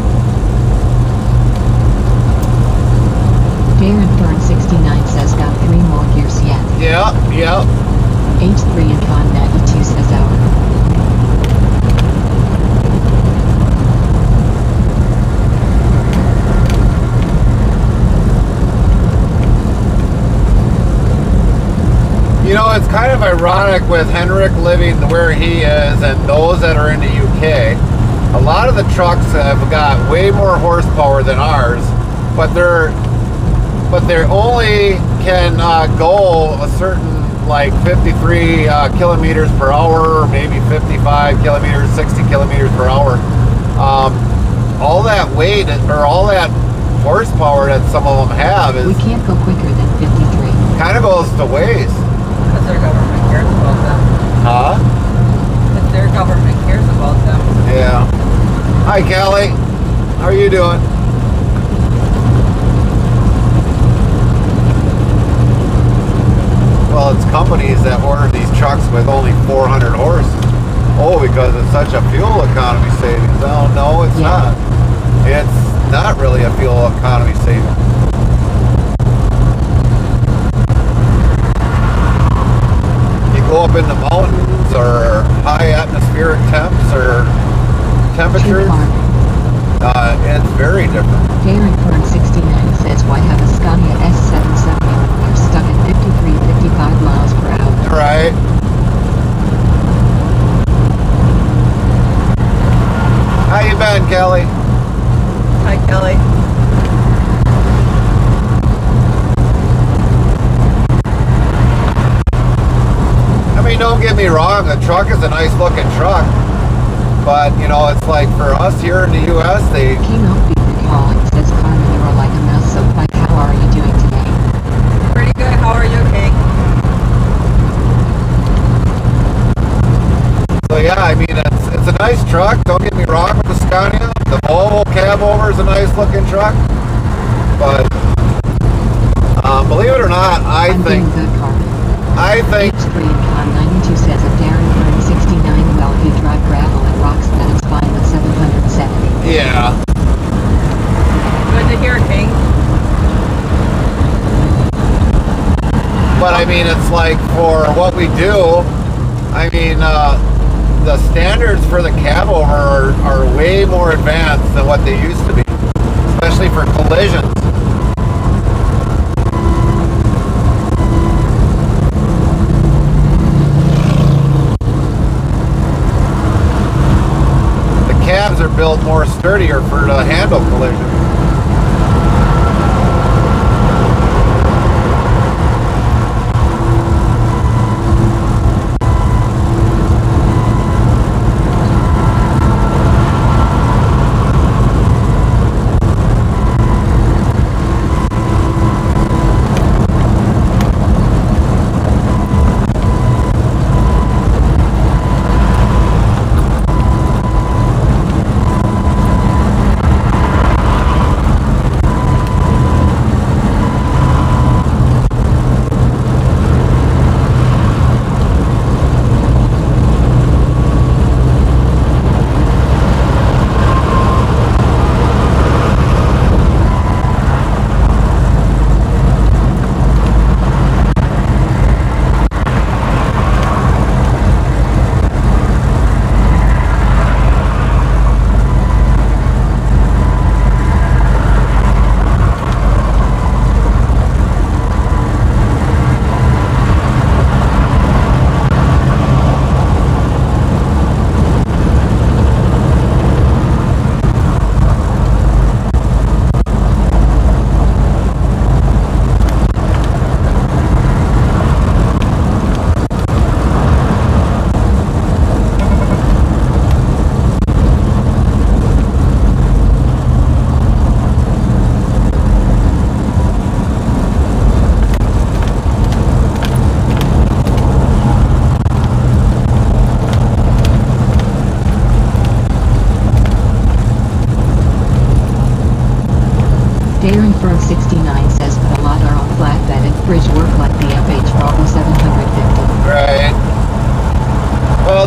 Darren Fern 69 says, got 3 more years yet. Yep, yep. H3 and Con 92 says, hour. You know, it's kind of ironic with Henrik living where he is and those that are in the UK. A lot of the trucks have got way more horsepower than ours, but they only can go a certain like 53 kilometers per hour, or maybe 55 kilometers, 60 kilometers per hour. All that weight or all that horsepower that some of them have We is can't go quicker than 53. kind of goes to waste. Because their government cares about them. Huh? Because their government cares about them. Yeah. Hi, Kelly. How are you doing? Well, it's companies that order these trucks with only 400 horse. Oh, because it's such a fuel economy savings. Oh, no, it's not. It's not really a fuel economy savings. Go up in the mountains or high atmospheric temps or temperatures, it's very different. Darren Fern 69 says, why have a Scania S770 when we're stuck at 53, 55 miles per hour? Right. How you been, Kelly? Hi, Kelly. I mean, don't get me wrong, the truck is a nice looking truck, but you know, it's like for us here in the US, they King Oakbeaver calling says, Carmen, you are like a mouse, so like, how are you doing today? Pretty good. How are you, King? so yeah, I mean, it's a nice truck, don't get me wrong with the Scania. The Volvo cab over is a nice looking truck, but believe it or not, I'm doing good, Carmen. I think H3 and Con 92 says, if Darren Fern 69 well, if you drive gravel and rocks, then it's fine with 770. yeah. Good to hear, King. But I mean, it's like for what we do, I mean, the standards for the cab over are way more advanced than what they used to be, especially for collisions. The cabs are built more sturdier for to handle collisions.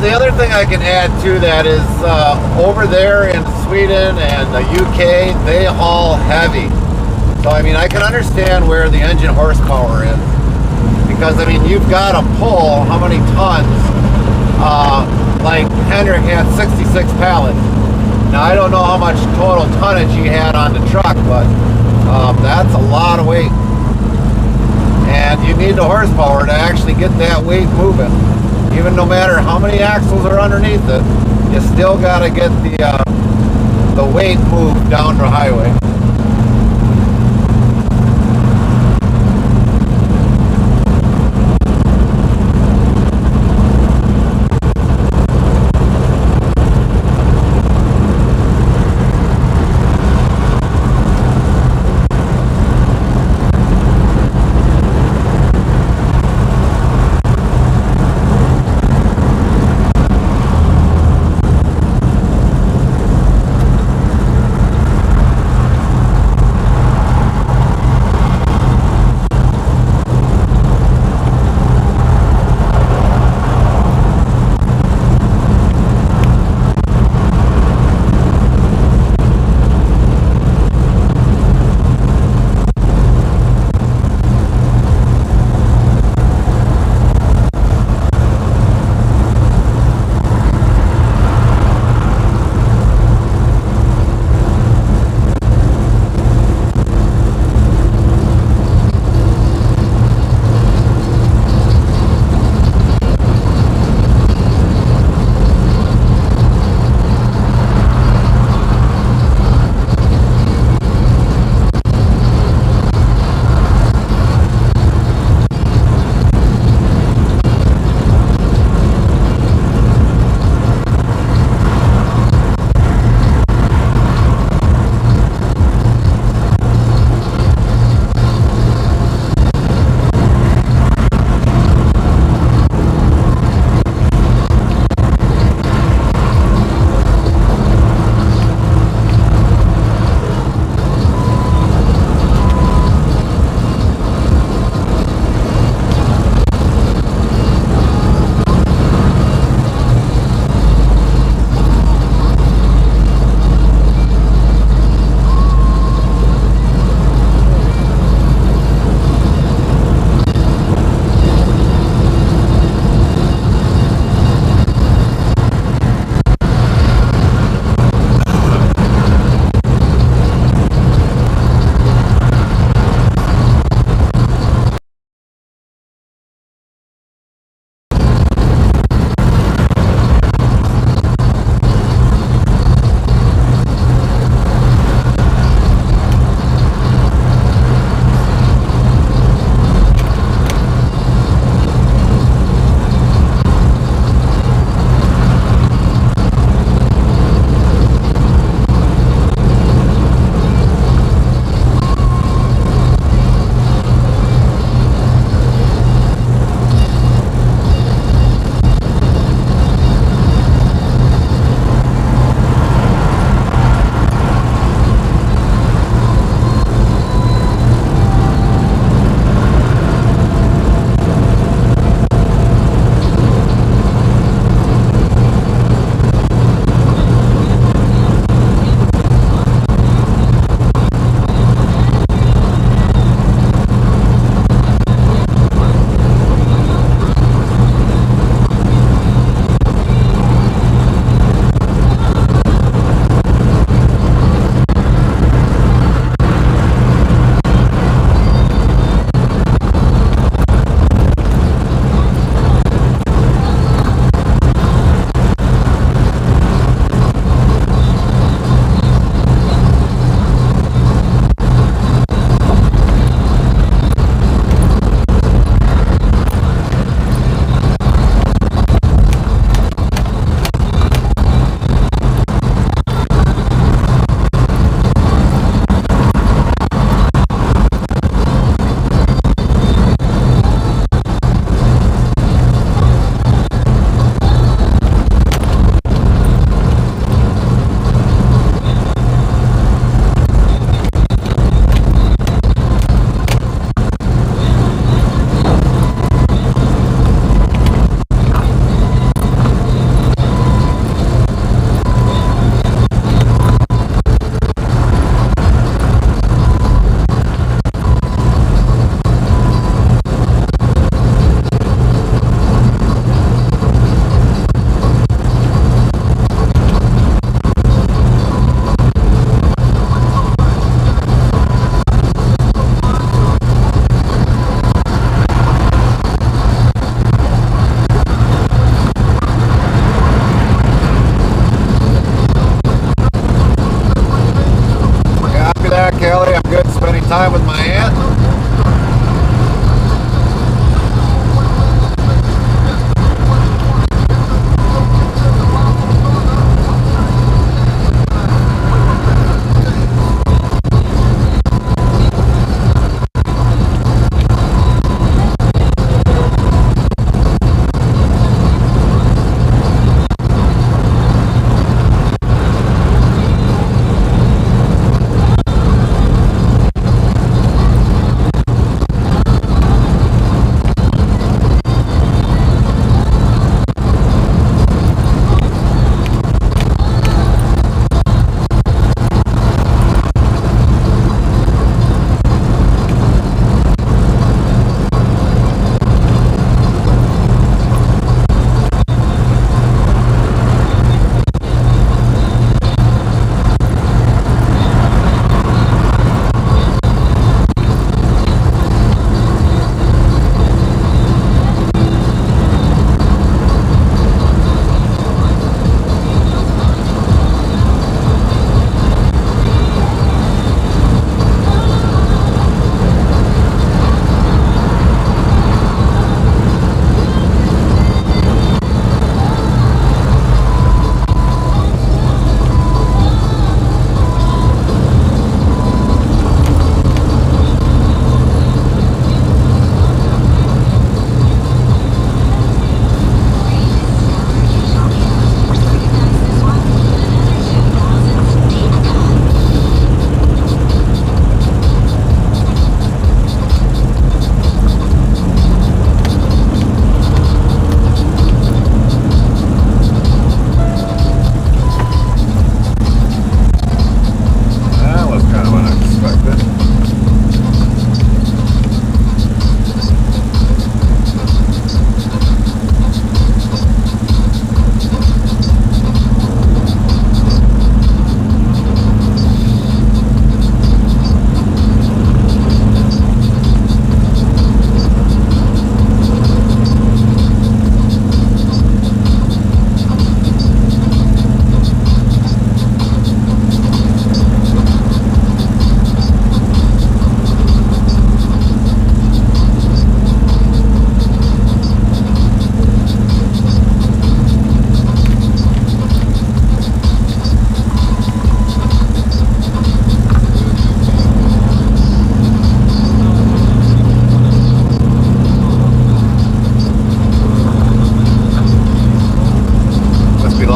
the other thing I can add to that is over there in Sweden and the UK, they haul heavy. So I mean, I can understand where the engine horsepower is, because I mean, you've got to pull how many tons? Like Hendrick had 66 pallets. Now I don't know how much total tonnage he had on the truck, but that's a lot of weight. And you need the horsepower to actually get that weight moving. Even no matter how many axles are underneath it, you still got to get the weight moved down the highway.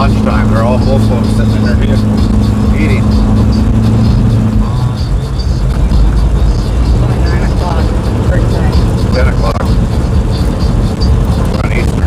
lunchtime. They're all most of them sitting in their vehicles eating. 9 o'clock. First time. 10 o'clock. We're on Easter.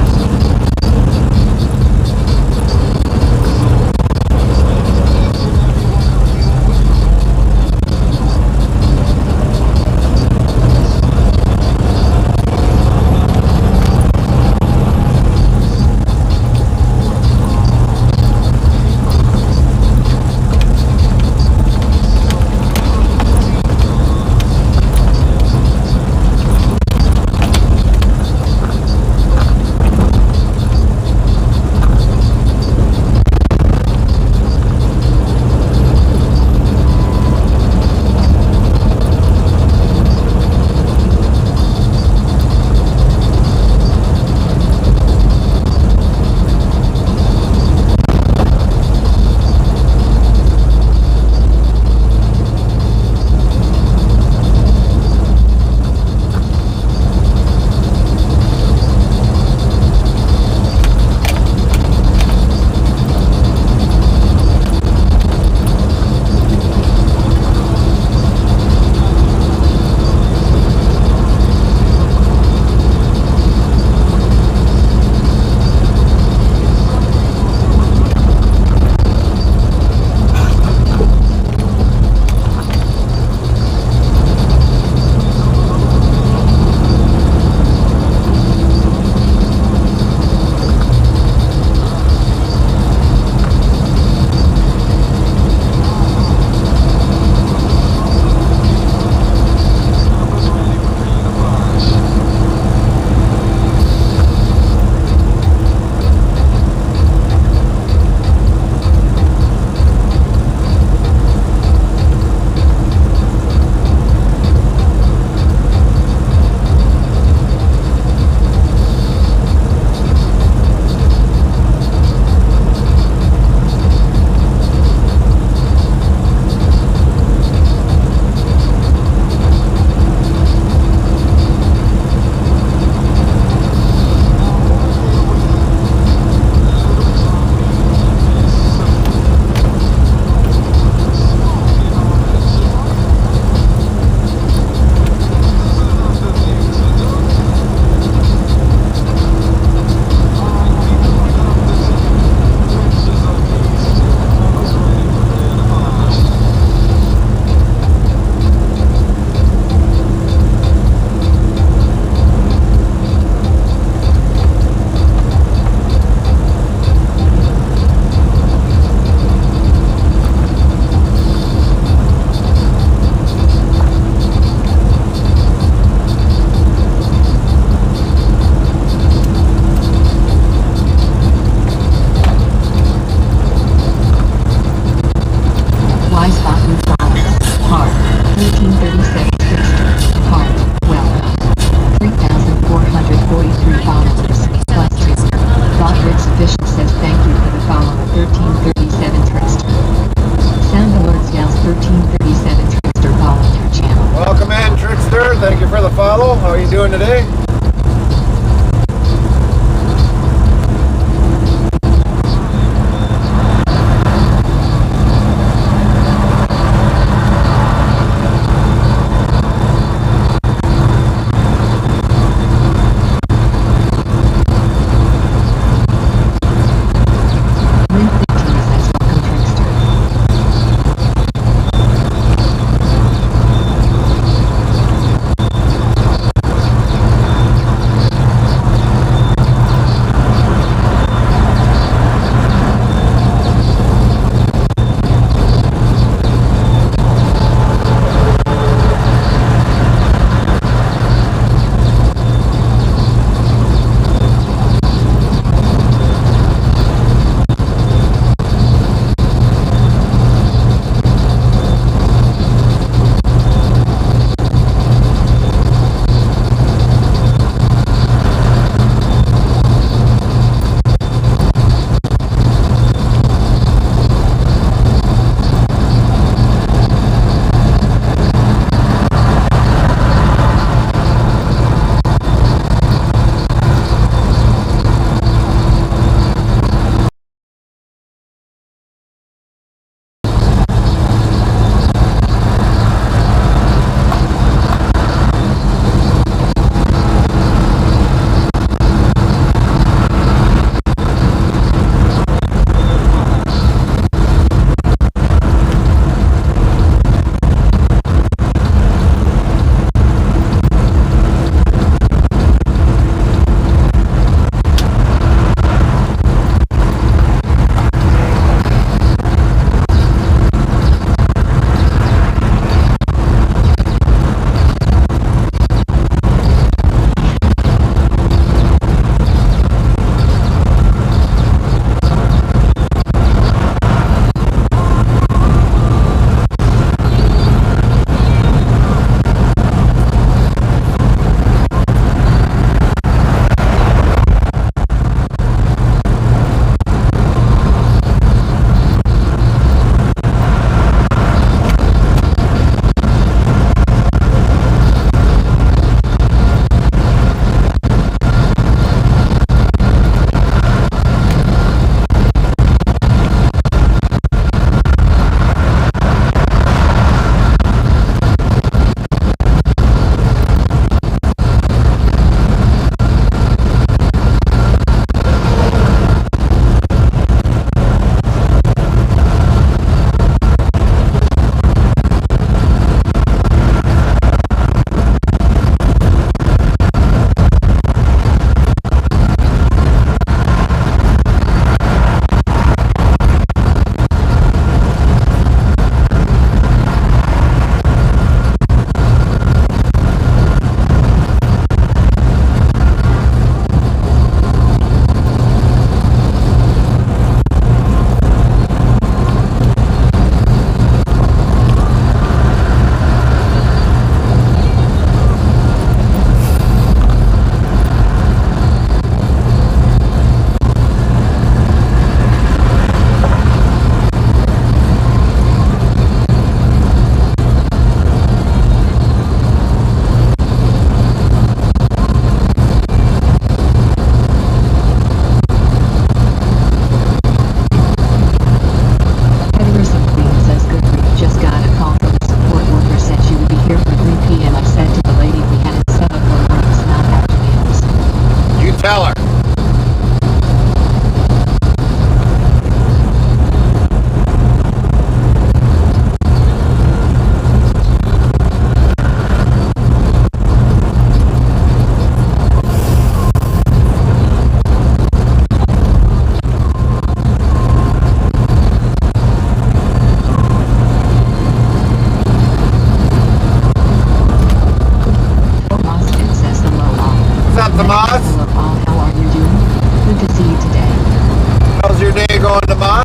going to Moss?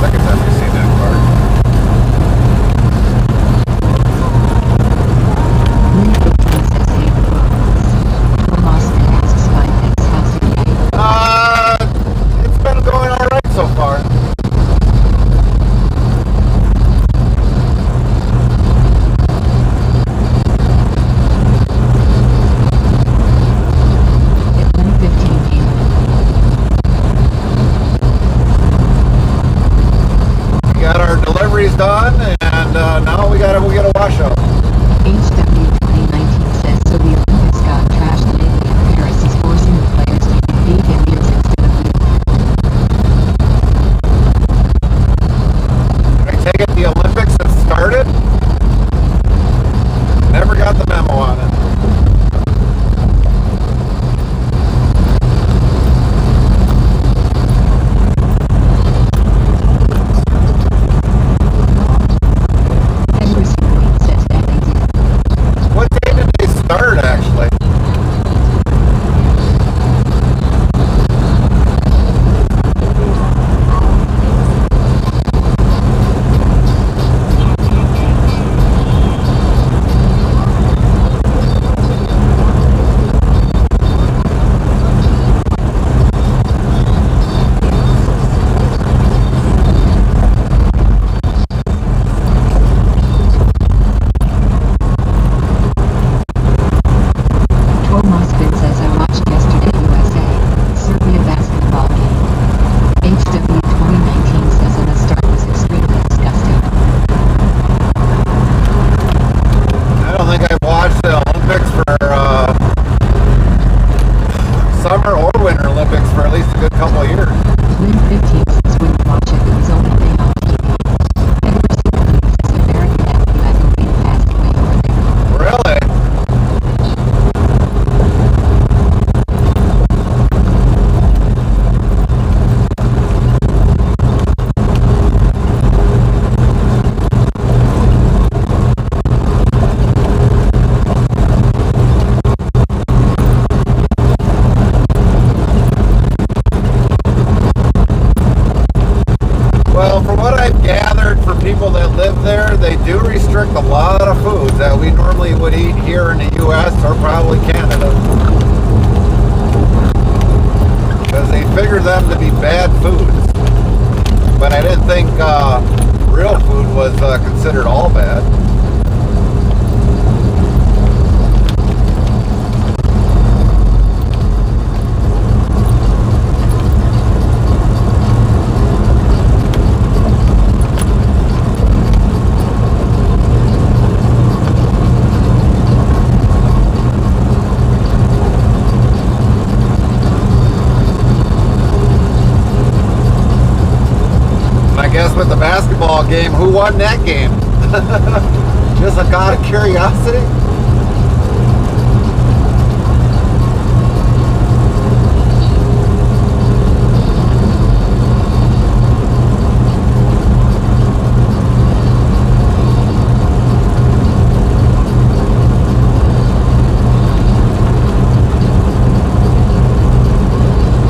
Second time we've seen that car. Lynn 15 says hey to Romulus. Austin asks Spyfix how's it going? It's been going alright so far. If Lynn 15 came We got our deliveries done, and now we gotta go get a washout. HW 2019 says so the Olympics got trashed lately and Paris is forcing the players to eat vegan meals instead of meat. I take it the Olympics have started? Never got the memo on it. Edward Queen says that they did. What day did they start, actually? Mosfin says I watched yesterday USA Serbia basketball game. HW 2019 says the start was extremely disgusting. I don't think I've watched the Olympics for summer or winter Olympics for at least a good couple of years. Lynn 15 says when you watch it was only thing on TV. Edward Queen says American FU heavyweight passed away over there. Really? Well, from what I've gathered for people that live there, they do restrict a lot of foods that we normally would eat here in the U.S. or probably Canada. Because they figure them to be bad foods. But I didn't think real food was considered all bad. I guess with the basketball game, who won that game? Just out of curiosity?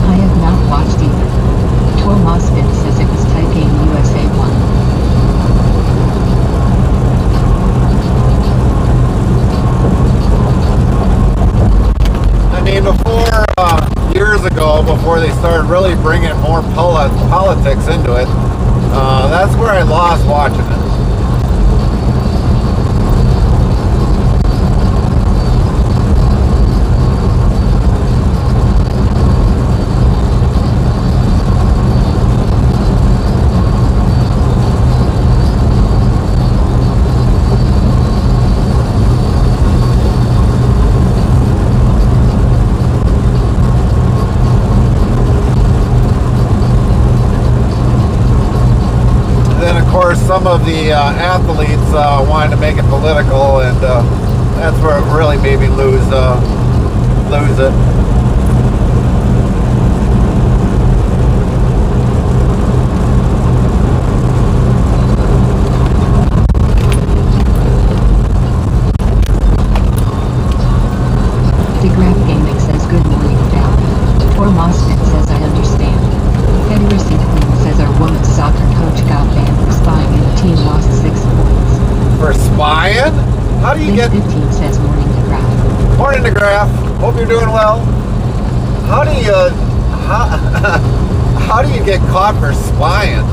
I have not watched either. Tor Mosfin says it was tight game USA won. I mean, before, years ago, before they started really bringing more politics into it, that's where I lost watching it. Some of the athletes wanted to make it political, and that's where it really made me lose it. How do you how do you get caught for spying?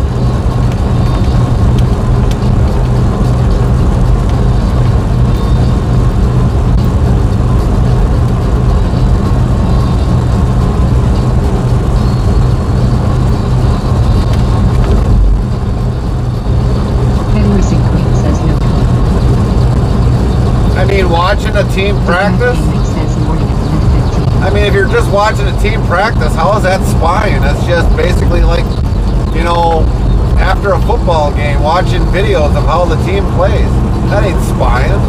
Henderson Queen says no comment. I mean, watching a team practice? Phoenix says morning at 10:15. I mean, if you're just watching a team practice, how is that spying? That's just basically like, you know, after a football game, watching videos of how the team plays. That ain't spying.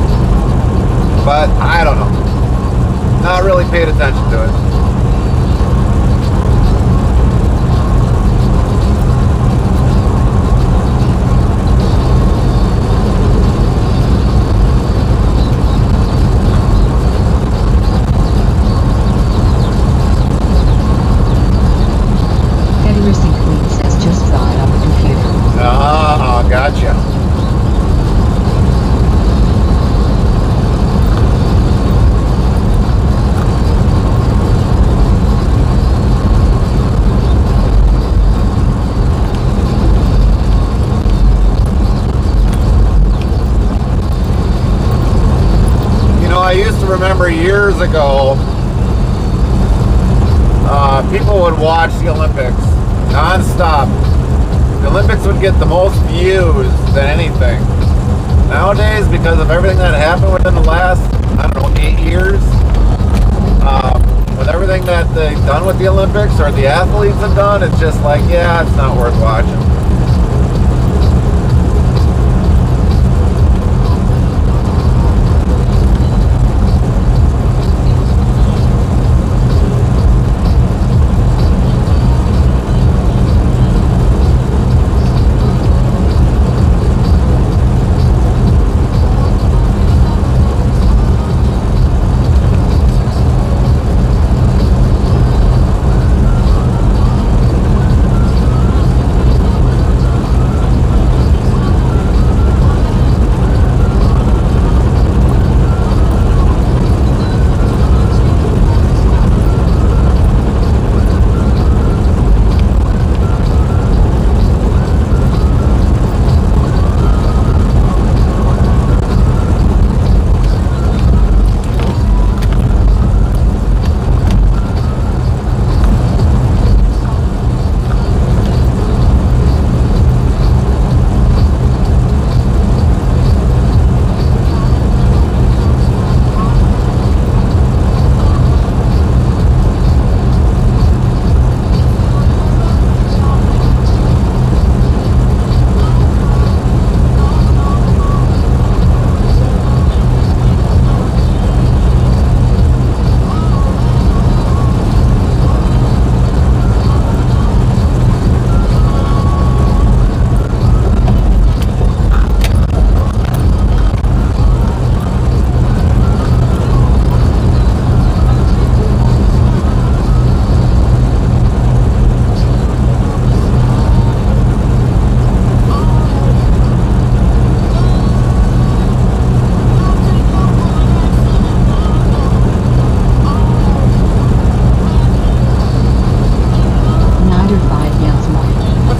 But I don't know. Not really paid attention to it. Henderson Queen says just saw it on the computer. Ah, gotcha. You know, I used to remember years ago, people would watch the Olympics non-stop. The Olympics would get the most views than anything. Nowadays, because of everything that happened within the last, I don't know, 8 years, with everything that they've done with the Olympics or the athletes have done, it's just like, yeah, it's not worth watching.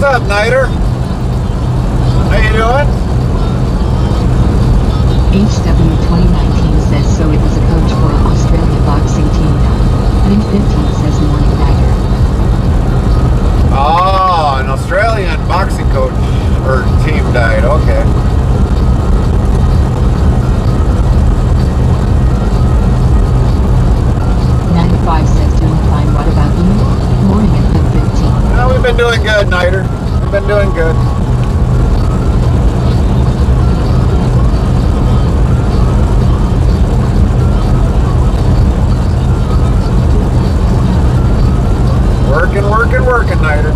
What's up, Nider? How you doing? HW 2019 says so it was a coach for an Australian boxing team now. Link 15 says morning nighter. Oh, an Australian boxing coach or team died. Okay. Says doing fine. What about you? Morning at 10:15. Well, we've been doing good, Nider. We've been doing good. Working, Nider.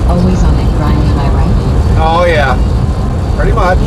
Always on it, Brian, am I right? Oh, yeah. Pretty much.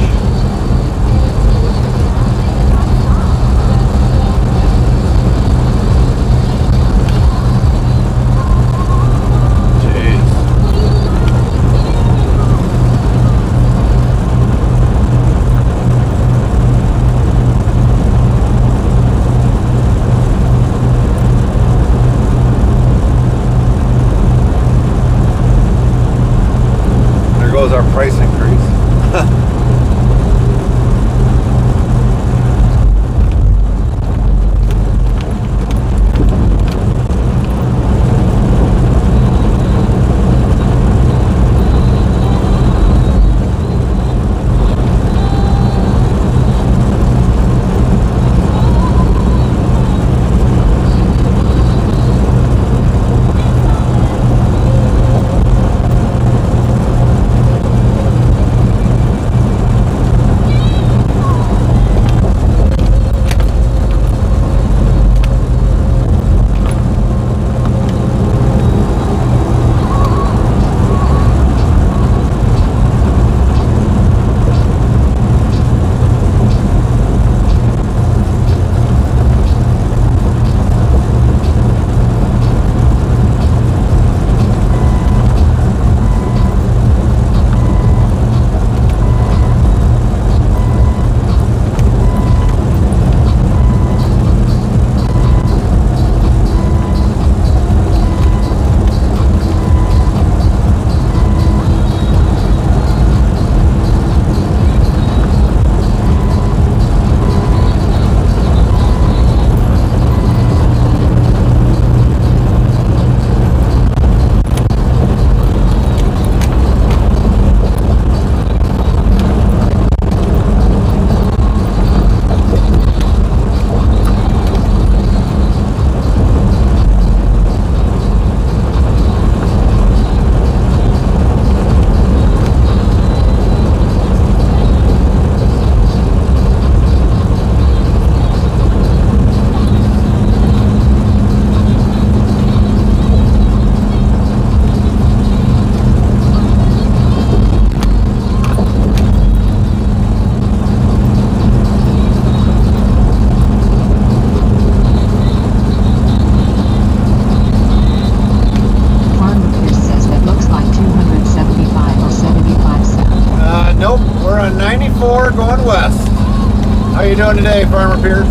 are you doing today, Farmer Pierce?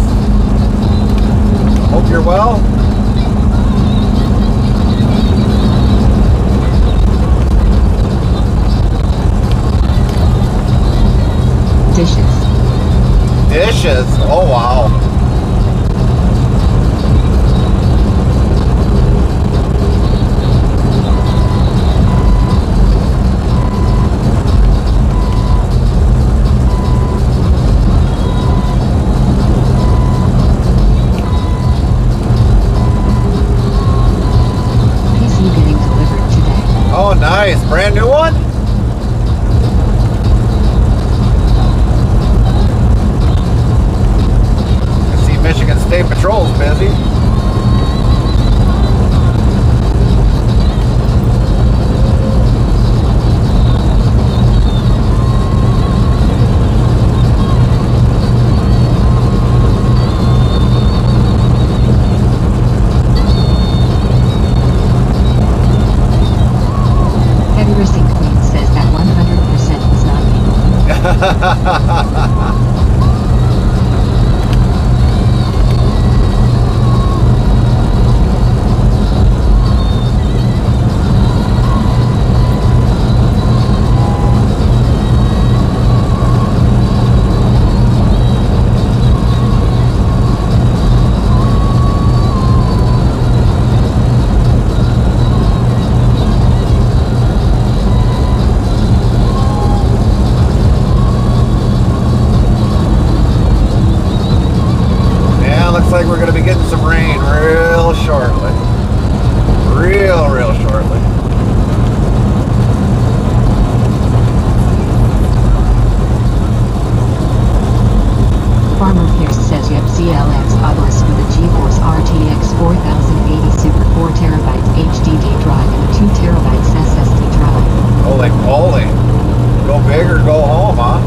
Hope you're well. Dishes. Dishes. Oh, wow. PC getting delivered today. Oh, nice. Brand new one? I see Michigan State Patrol's busy. Heavy Racing Queen says that 100% was not me. Yeah, looks like we're going to be getting some rain real shortly. Real shortly. Farmer Pierce says you have CLX Obelisk with a GeForce RTX 4080 Super 4TB HDD drive and a 2TB SSD drive. Holy moly. Go big or go home, huh?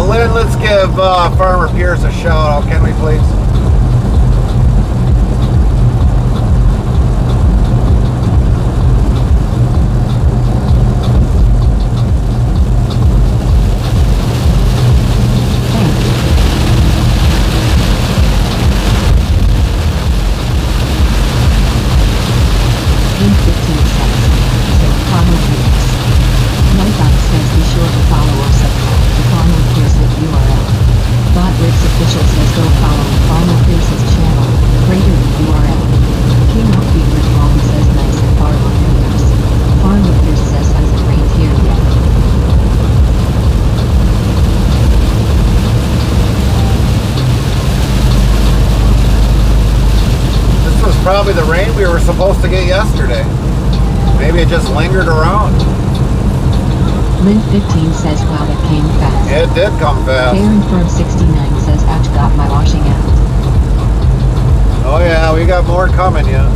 Lynn, let's give Farmer Pierce a shout out, can we please? Link 15 cents. So Farmer Pierce. Monthon says be sure to follow or subscribe to Farmer Pierce's URL. Bot Rick's official says go follow Farmer Pierce's channel. Greater than URL. King Upbeat Rick Long says nice and Farmer Pierce. Farmer Pierce says hasn't rained here yet. This was probably the rain we were supposed to get yesterday. Maybe it just lingered around. Lynn 15 says wow it came fast. It did come fast. Aaron Firm 69 says ouch got my washing out. Oh yeah, we got more coming yet.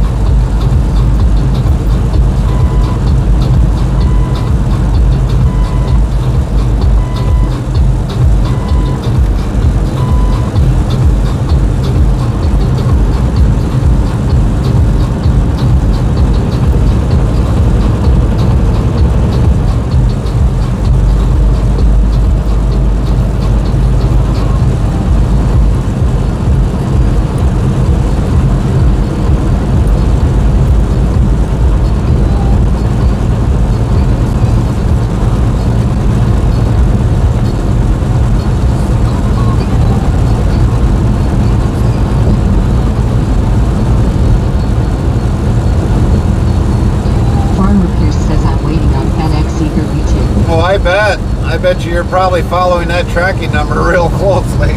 I bet you're probably following that tracking number real closely.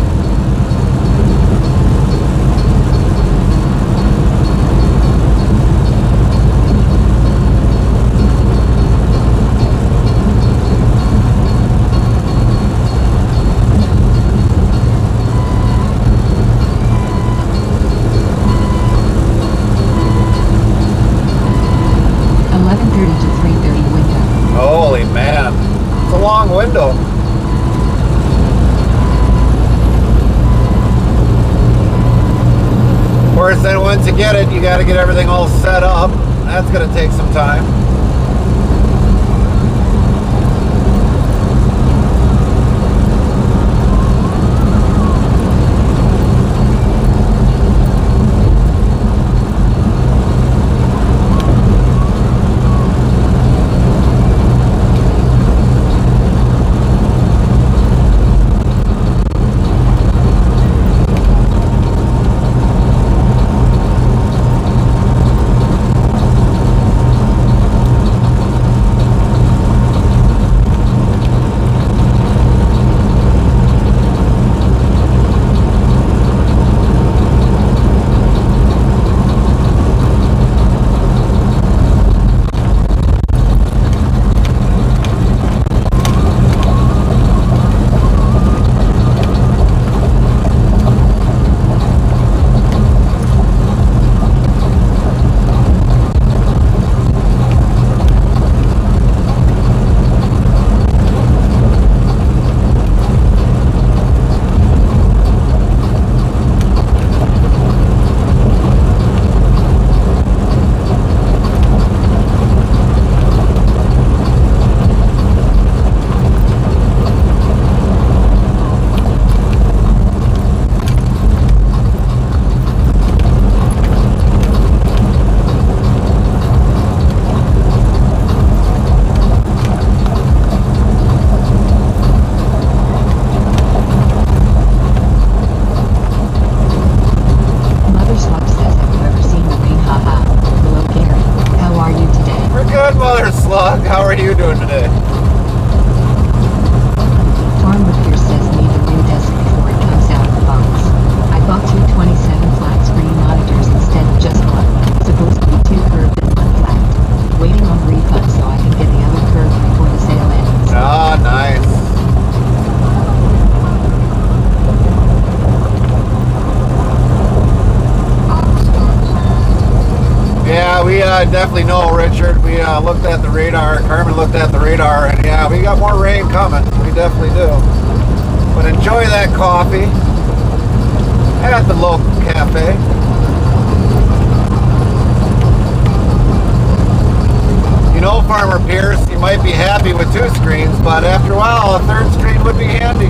Holy man, it's a long window. Of course, then once to get it, you got to get everything all set up. That's going to take some time. How are you doing today? Farm Repair says need a new desk before it comes out of the box. I bought two 27 flat screen monitors instead of just one. Supposed to be two curved and one flat. Waiting on refund so I can get the other curved before the sale ends. Ah, nice. Yeah, we definitely know, Richard. We looked at the radar. Carmen looked at the radar, and yeah, we got more rain coming. We definitely do. But enjoy that coffee at the local cafe. You know, Farmer Pierce, you might be happy with two screens, but after a while, a third screen would be handy.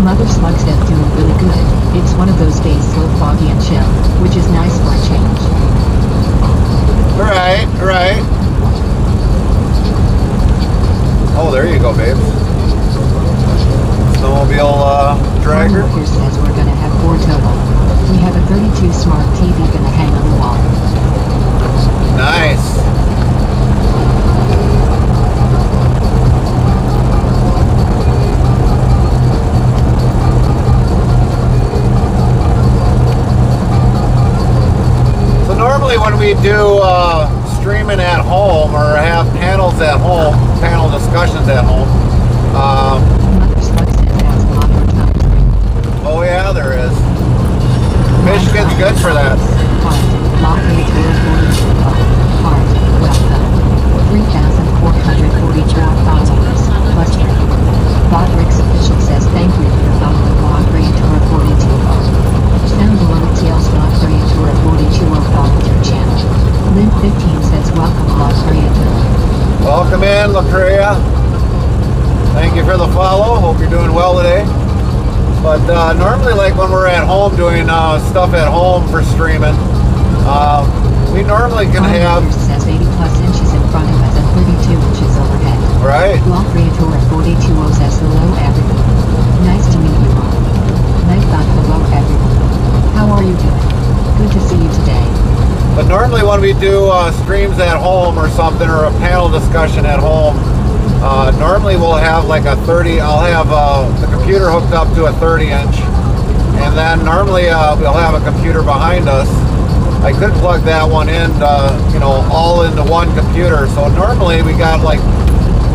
Mother Slug says doing really good. It's one of those days so foggy and chill, which is nice for a change. Right, right. Oh, there you go, babe. Snowmobile dragger. Farmer Repair says we're gonna have 4 total. We have a 32 smart TV gonna hang on the wall. Nice. Normally when we do streaming at home or have panels at home, panel discussions at home. Mother Slug says that's a lot of time. Oh yeah, there is. Michigan's good for that. Heart, Lockery Tour 42. Heart, welcome. 3,442 followers. Plus Bodrick's official says thank you for following Lockery Tour 42. Sound below TL's Lockery Tour 42 volunteer channel. Lynn 15 says welcome Lockery Tour. Welcome in, LaCrea. Thank you for the follow. Hope you're doing well today. But normally, like when we're at home doing stuff at home for streaming, we normally can have. Says 80 plus inches in front of us and 32 inches overhead. Right. Lockery Tour 42 says hello everyone. Nice to meet you all. Night thought hello everyone. How are you doing? Good to see you today. But normally when we do streams at home or something, or a panel discussion at home, normally we'll have like a 30, I'll have the computer hooked up to a 30-inch, and then normally we'll have a computer behind us. I could plug that one in, you know, all into one computer. So normally we got like,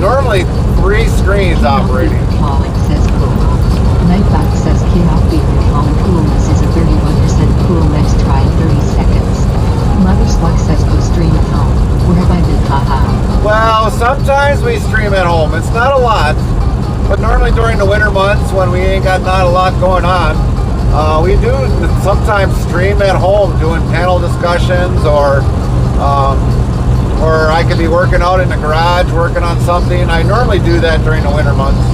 normally 3 screens operating. Calling says cool. Nightbot says cannot be calling coolness is a 31% cool. Next try in 30 seconds. Mother Slug says go stream at home. Where have I been? Haha. Well, sometimes we stream at home. It's not a lot, but normally during the winter months when we ain't got not a lot going on, we do sometimes stream at home doing panel discussions or I could be working out in the garage working on something. I normally do that during the winter months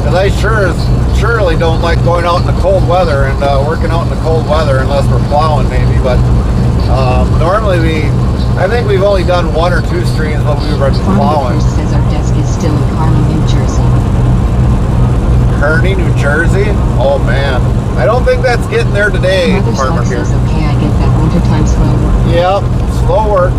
because I surely don't like going out in the cold weather and working out in the cold weather unless we're plowing maybe. But normally I think we've only done 1 or 2 streams when we were plowing. Farmer says our desk is still in Kearney, New Jersey. Kearney, New Jersey? Oh man. I don't think that's getting there today, Mother Farmer Slug here. says okay, I get that wintertime slow work. Yep, slow work.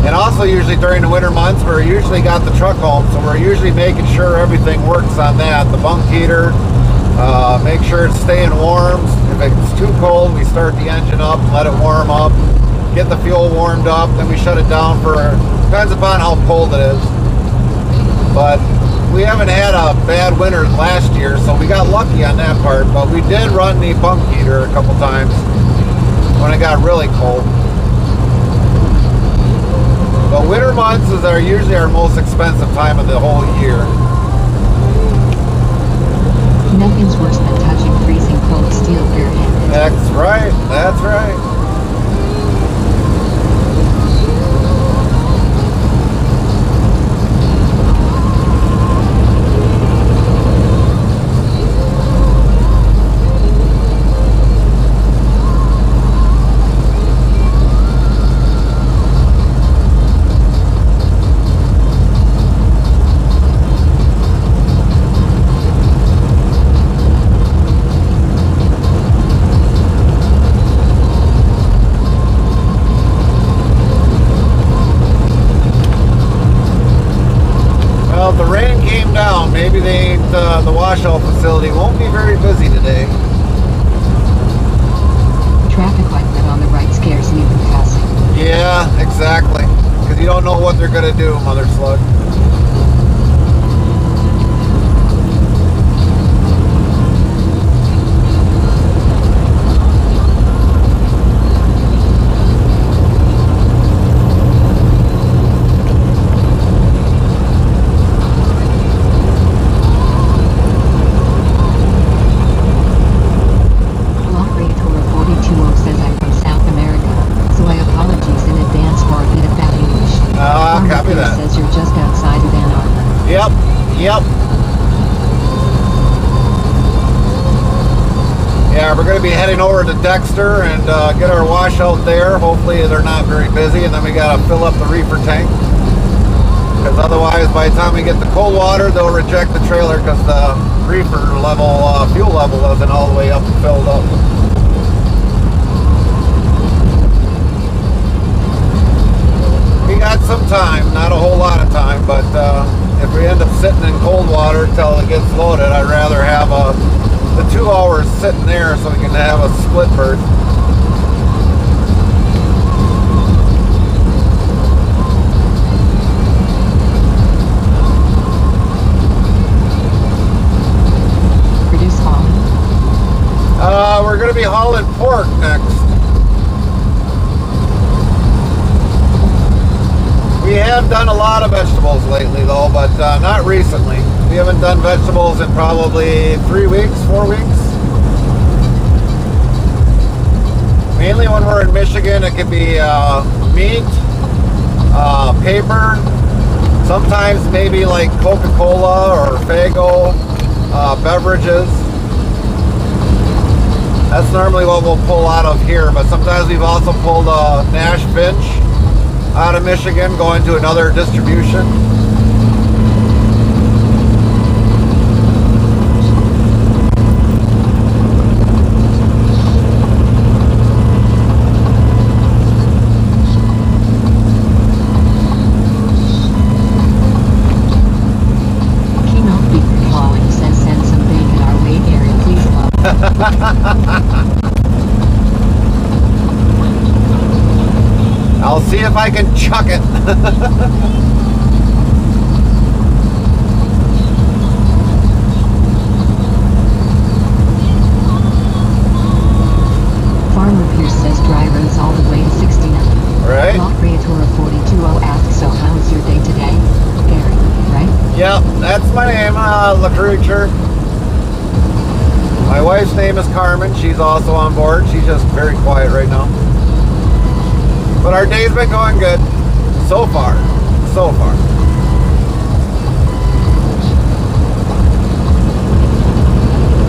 And also usually during the winter months, we're usually got the truck home, so we're usually making sure everything works on that. The bunk heater, make sure it's staying warm. If it's too cold, we start the engine up and let it warm up. Get the fuel warmed up, then we shut it down for, depends upon how cold it is. But we haven't had a bad winter last year, so we got lucky on that part. But we did run the bunk heater a couple times when it got really cold. But winter months is usually our most expensive time of the whole year. Nothing's worse than touching freezing cold steel barehanded. That's right. That's right. Maybe the washout facility won't be very busy today. Traffic like that on the right scares me from passing. Yeah, exactly. Because you don't know what they're going to do, Mother Slug. Yep. Yeah, we're going to be heading over to Dexter and get our washout there. Hopefully they're not very busy, and then we got to fill up the reefer tank. Because otherwise, by the time we get to Coldwater, they'll reject the trailer because the reefer level, fuel level isn't all the way up and filled up. We got some time, not a whole lot of time, but if we end up sitting in Coldwater till it gets loaded, I'd rather have the 2 hours sitting there so we can have a split berth. Produce hauling? We're going to be hauling pork next. We have done a lot of vegetables lately though, but not recently. We haven't done vegetables in probably 3 weeks, 4 weeks. Mainly when we're in Michigan, it could be meat, paper, sometimes maybe like Coca-Cola or Faygo, beverages. That's normally what we'll pull out of here, but sometimes we've also pulled Nash Finch out of Michigan going to another distribution. Keynote Beaker Calling says send some bacon our way, Gary, please love. I'll see if I can chuck it. Farmer Pierce says dry roads all the way to 69. Right? Law Creatora 420 asks, so how was your day today? Gary, right? Yep, that's my name, LaCreature. My wife's name is Carmen. She's also on board. She's just very quiet right now. But our day's been going good. So far. So far.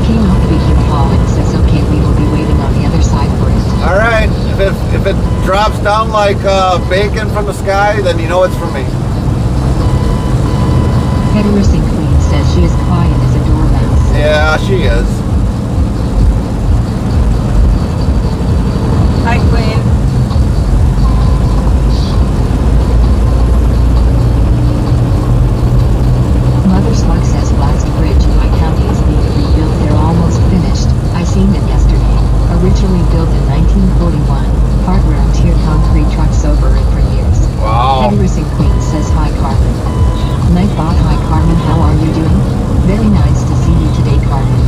King Oakbeacon Calling says, okay, we will be waiting on the other side for it. Alright, if it drops down like bacon from the sky, then you know it's from me. Heterosync Queen says she is quiet as a dormouse. Yeah, she is. Hi, Queen. Mother Slug says Blast Bridge in my county is being rebuilt. They're almost finished. I seen it yesterday. Originally built in 1941. Hard-round-tier concrete trucks over it for years. Wow. Heterosync Queen says hi, Carmen. Nightbot, hi Carmen, how are you doing? Very nice to see you today, Carmen.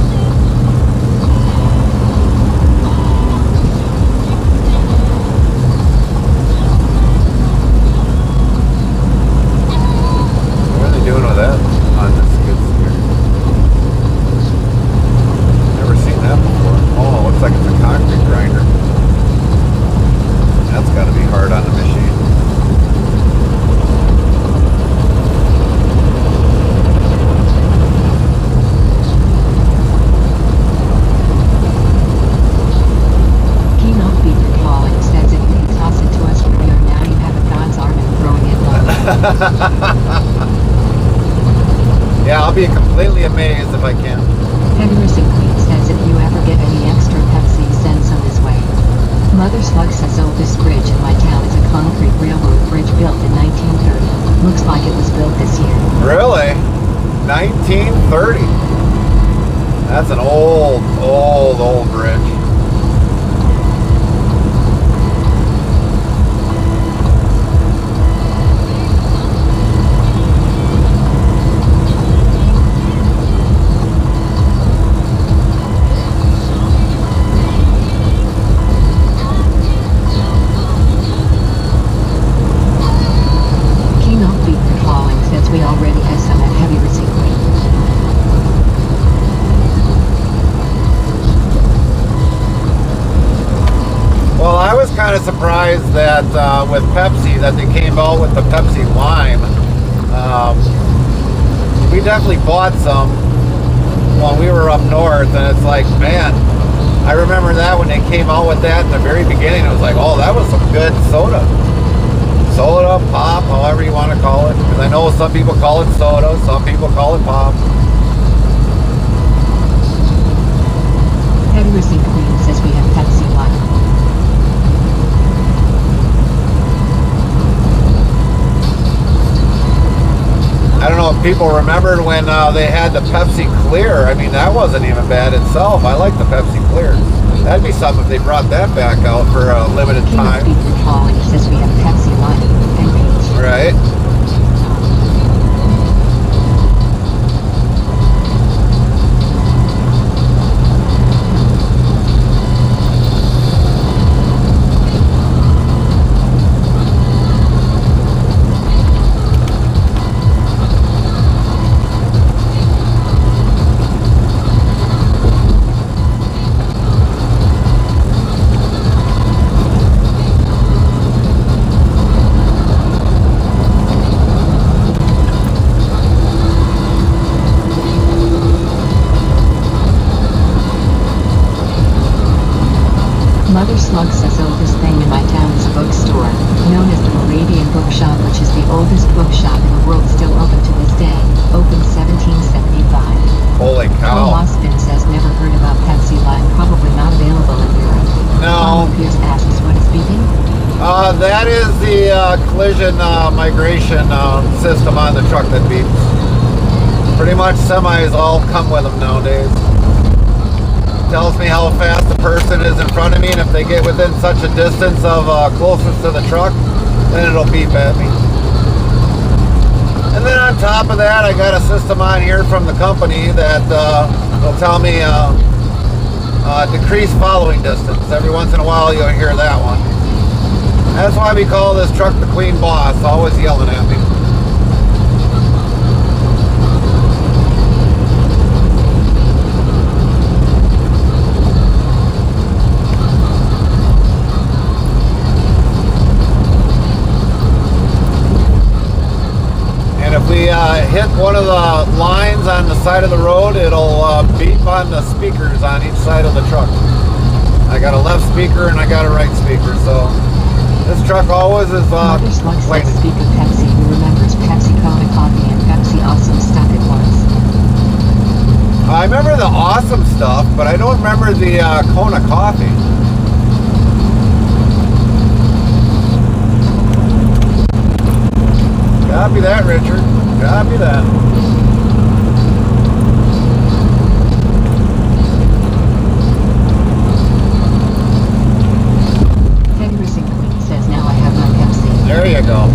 What are they doing with that on this skid steer? Never seen that before. Oh, looks like it's a concrete grinder. That's got to be hard on the machine. King Oakbeacon Calling says if you can toss it to us from here now, you have a God's arm and throwing it low. Yeah, I'll be completely amazed if I can. Heterosync Queen says if you ever get any extra Pepsi, send some this way. Mother Slug says oldest bridge in my town is a concrete railroad bridge built in 1930. Looks like it was built this year. Really? 1930. That's an old bridge. King Oakbeacon Calling says we already have some at Heavy Recycling. Well, I was kind of surprised that with Pepsi that they came out with the Pepsi Lime. We definitely bought some when we were up north, and it's like, man, I remember that when they came out with that in the very beginning. It was like, oh, that was some good soda. Soda, pop, however you want to call it. Because I know some people call it soda, some people call it pop. Heterosync Queen says we have Pepsi Lime. I don't know if people remembered when they had the Pepsi Clear. I mean, that wasn't even bad itself. I like the Pepsi Clear. That'd be something if they brought that back out for a limited King time. Oakbeacon Calling says we have Pepsi Lime and peach. Right? Mother Slug says oldest thing in my town is a bookstore, known as the Moravian Bookshop, which is the oldest bookshop in the world, still open to this day. Opened 1775. Holy Paul cow. Austin says never heard about Pepsi Lime, probably not available in Europe. No. Farmer Pierce asks what is beeping? That is the collision migration system on the truck that beeps. Pretty much semis all come with them nowadays. Tells me how fast the person is in front of me, and if they get within such a distance of closest to the truck, then it'll beep at me. And then on top of that, I got a system on here from the company that will tell me decrease following distance. Every once in a while you'll hear that one. That's why we call this truck the Queen Boss, always yelling at me. If we hit one of the lines on the side of the road, it'll beep on the speakers on each side of the truck. I got a left speaker and I got a right speaker, so this truck always is Mother Slug says, waiting. speak of Pepsi, who remembers Pepsi Cola Coffee and Pepsi Awesome Stuff it was. I remember the awesome stuff, but I don't remember the Kona coffee. Copy that, Richard. Copy that. Heavy Racing Queen says, now I have my Pepsi. There you go.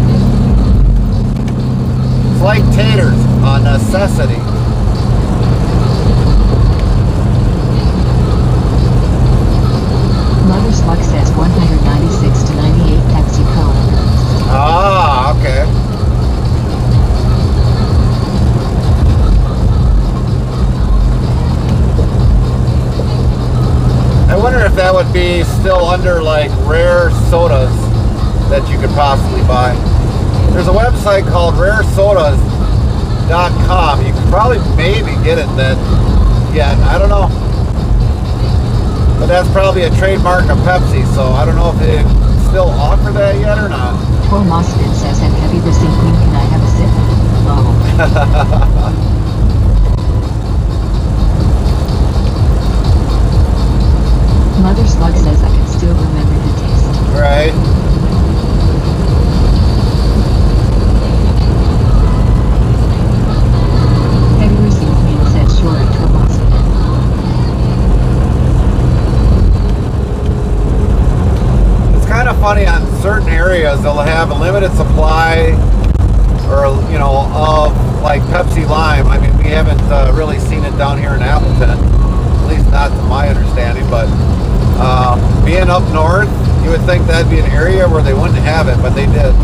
It's like taters, a necessity. Mother Slug says 196 to 98 Pepsi Cola. Ah, okay. I wonder if that would be still under like rare sodas that you could possibly buy. There's a website called raresodas.com. You could probably maybe get it that yet. I don't know. But that's probably a trademark of Pepsi, so I don't know if they still offer that yet or not. Tor Mosfin says, and Heavy Racing Queen, can I have a sip? Oh. Mother Slug says I can still remember the taste. Right. Heavy Racing Queen said, sure, Tor Mosfin. It's kind of funny, on certain areas they'll have a limited supply or, you know, of like Pepsi Lime. I mean, we haven't really seen it down here in Appleton, at least not to my understanding, but being up north, you would think that'd be an area where they wouldn't have it, but they did.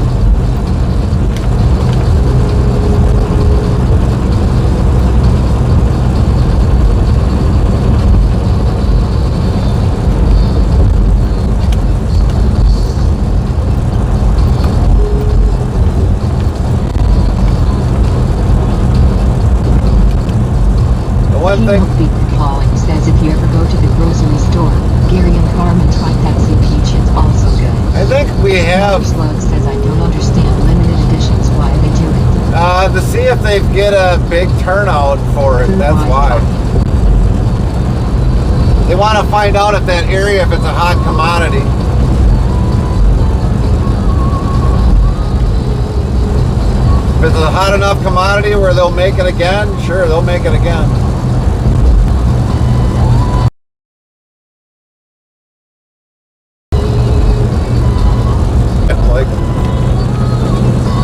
The one thing. Calling says, if you ever go to the grocery store, Gary and Carmen try Pepsi Peach, it's also good. I think we have Mother Slug says, I don't understand limited editions, why they do it. to see if they get a big turnout for it. That's why. They want to find out if that area, if it's a hot commodity. If it's a hot enough commodity where they'll make it again, sure, they'll make it again. Like,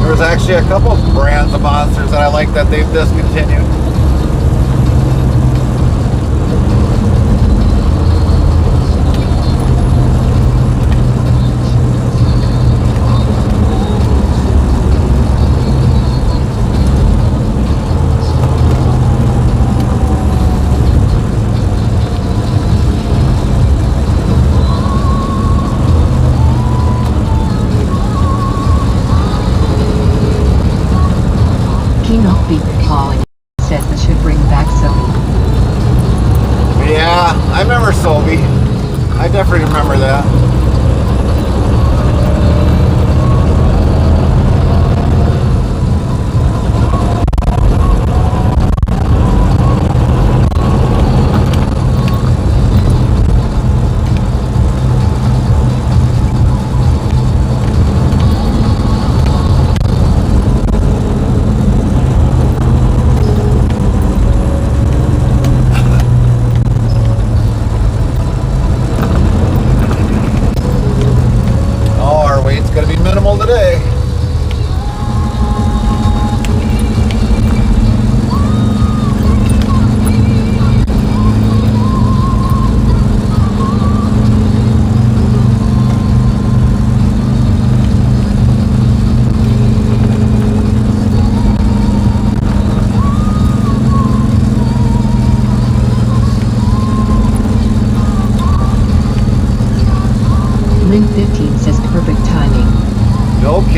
there was actually a couple of brands of monsters that I like that they've discontinued. King of Beef Calling says they should bring back Sobe. Yeah, I remember Sobe. I definitely remember that.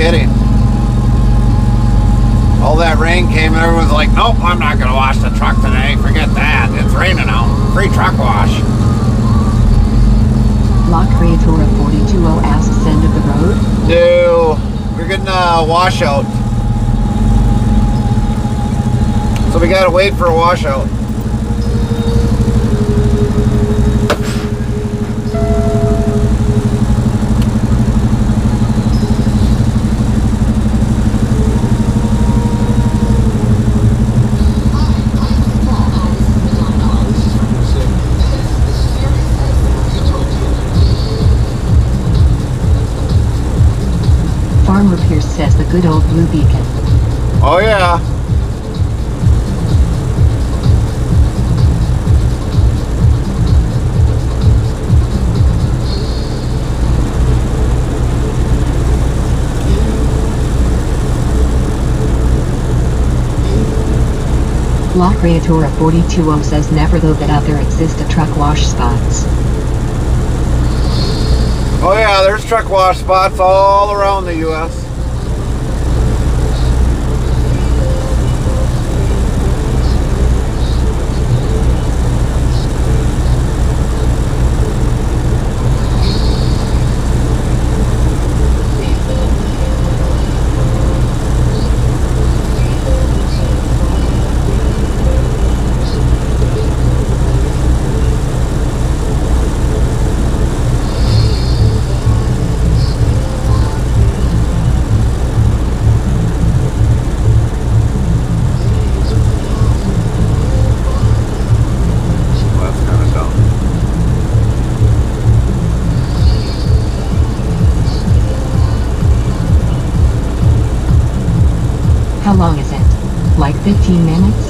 kidding. All that rain came and everyone's like, nope, I'm not going to wash the truck today. Forget that. It's raining out. Free truck wash. La Creatora 420 asks end of the road. No, we're getting a washout. So we got to wait for a washout. Farmer Pierce says the good old blue beacon. Oh yeah. La Creatora 420 says never though that out there exist a truck wash spots. Oh yeah, there's truck wash spots all around the U.S. How long is it? Like 15 minutes?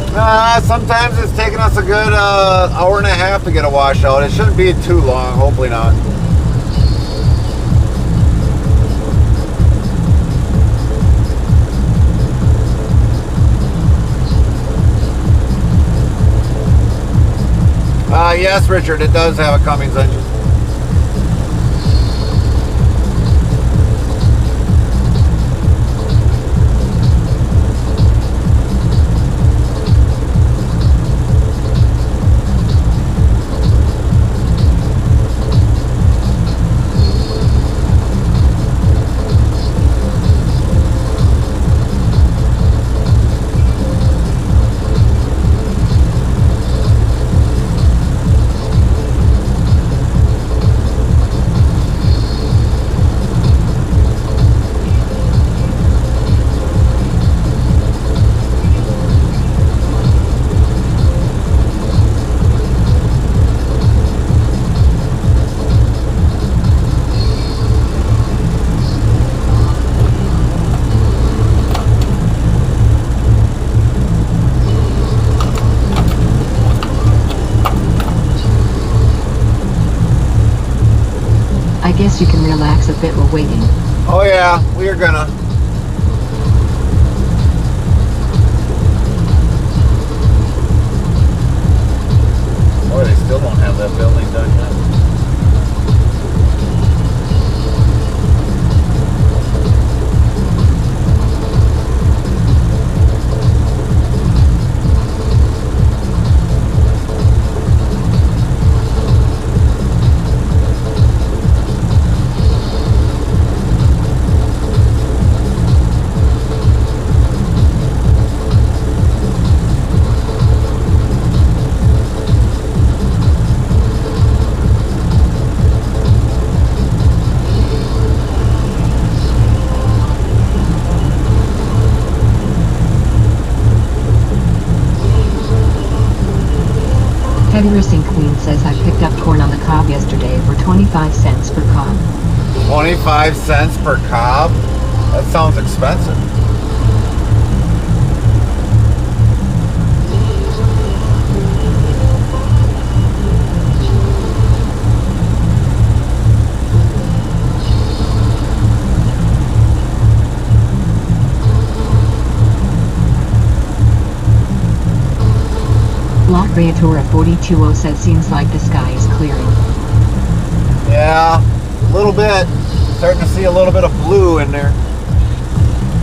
Sometimes it's taking us a good hour and a half to get a washout. It shouldn't be too long, hopefully not. Yes, Richard, it does have a Cummins engine. I guess you can relax a bit while waiting. Oh yeah, we are gonna. Boy, they still don't have that building done yet. Heavy Racing Queen says I picked up corn on the cob yesterday for 25 cents per cob. 25 cents per cob? That sounds expensive. La Creatora 420 says seems like the sky is clearing. Yeah, a little bit. Starting to see a little bit of blue in there.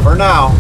For now.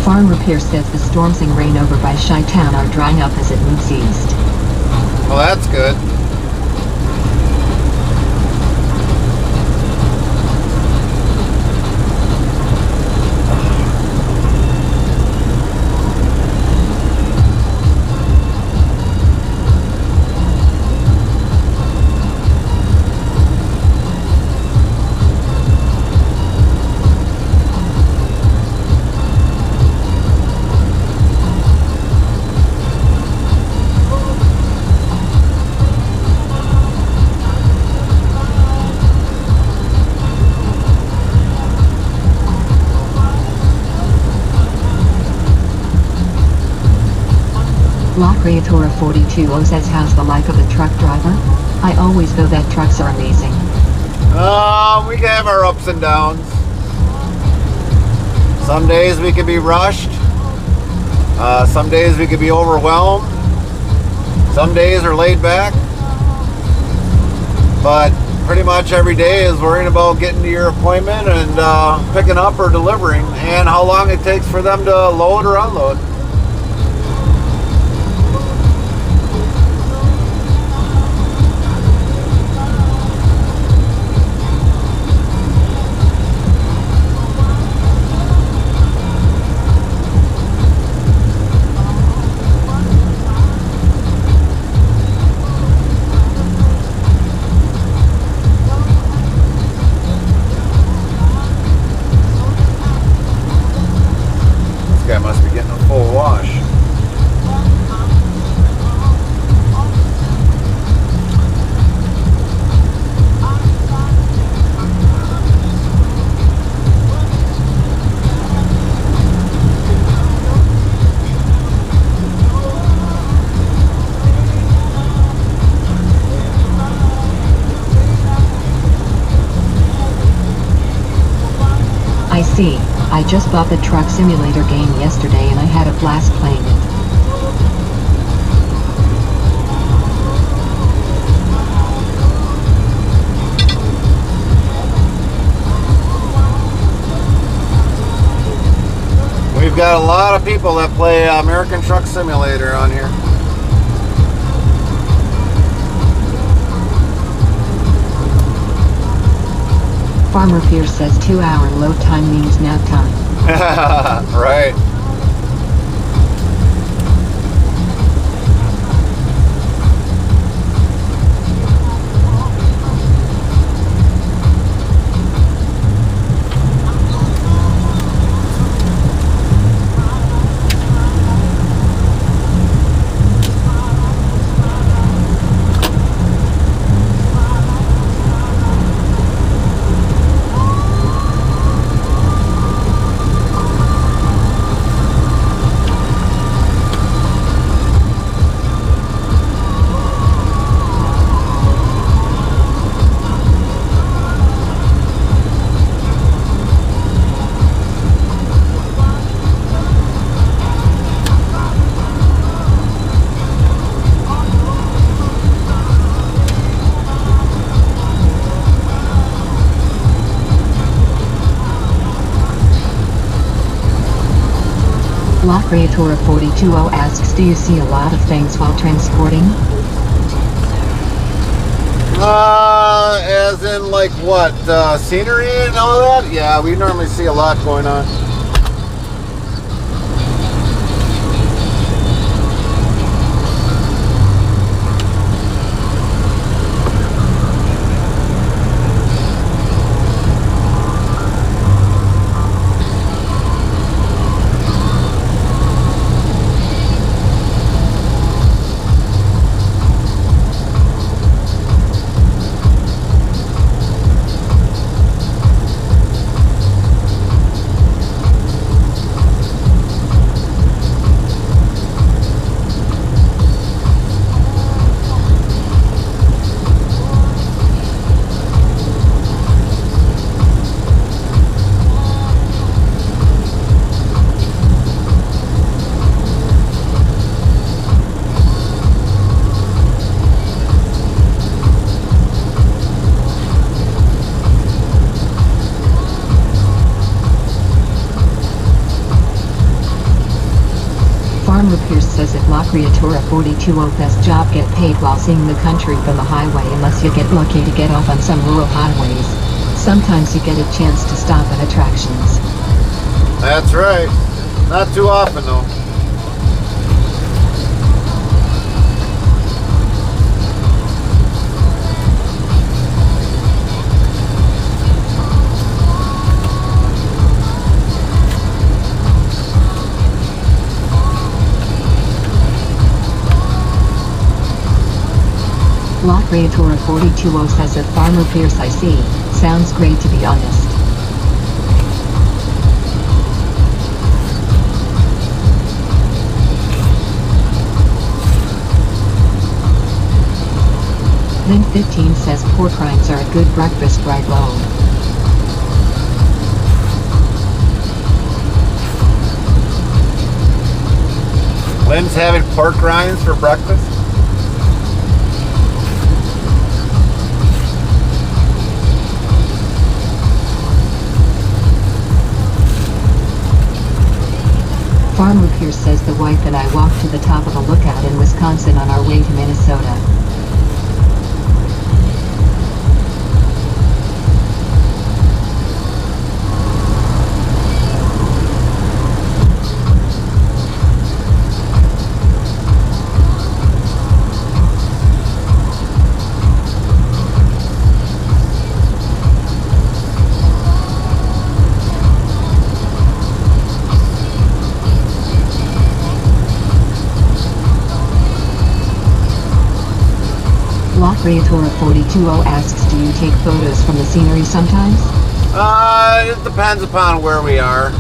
Farmer Pierce says the storms and rain over by Chi-Town are drying up as it moves east. Well, that's good. La Creatora 42 says, how's the life of a truck driver? I always go that trucks are amazing. We can have our ups and downs. Some days we can be rushed. Some days we can be overwhelmed. Some days are laid back. But pretty much every day is worrying about getting to your appointment and picking up or delivering, and how long it takes for them to load or unload. Guy must be getting a full wash. I see. I just bought the truck simulator game yesterday and I had a blast playing it. We've got a lot of people that play American Truck Simulator on here. Farmer Pierce says 2-hour load time means nap time. Right. La Creatora 420 asks, do you see a lot of things while transporting? As in like what? Scenery and all that? Yeah, we normally see a lot going on. Farmer Pierce says if La Criatura 420 best job get paid while seeing the country from the highway unless you get lucky to get off on some rural highways. Sometimes you get a chance to stop at attractions. That's right. Not too often though. La Criatura 420 says that Farmer Pierce I see. Sounds great to be honest. Then 15 says pork rinds are a good breakfast right low. Lynn's having pork rinds for breakfast? Farmer Pierce says the wife and I walked to the top of a lookout in Wisconsin on our way to Minnesota. La Criatura 420 asks, do you take photos from the scenery sometimes? It depends upon where we are.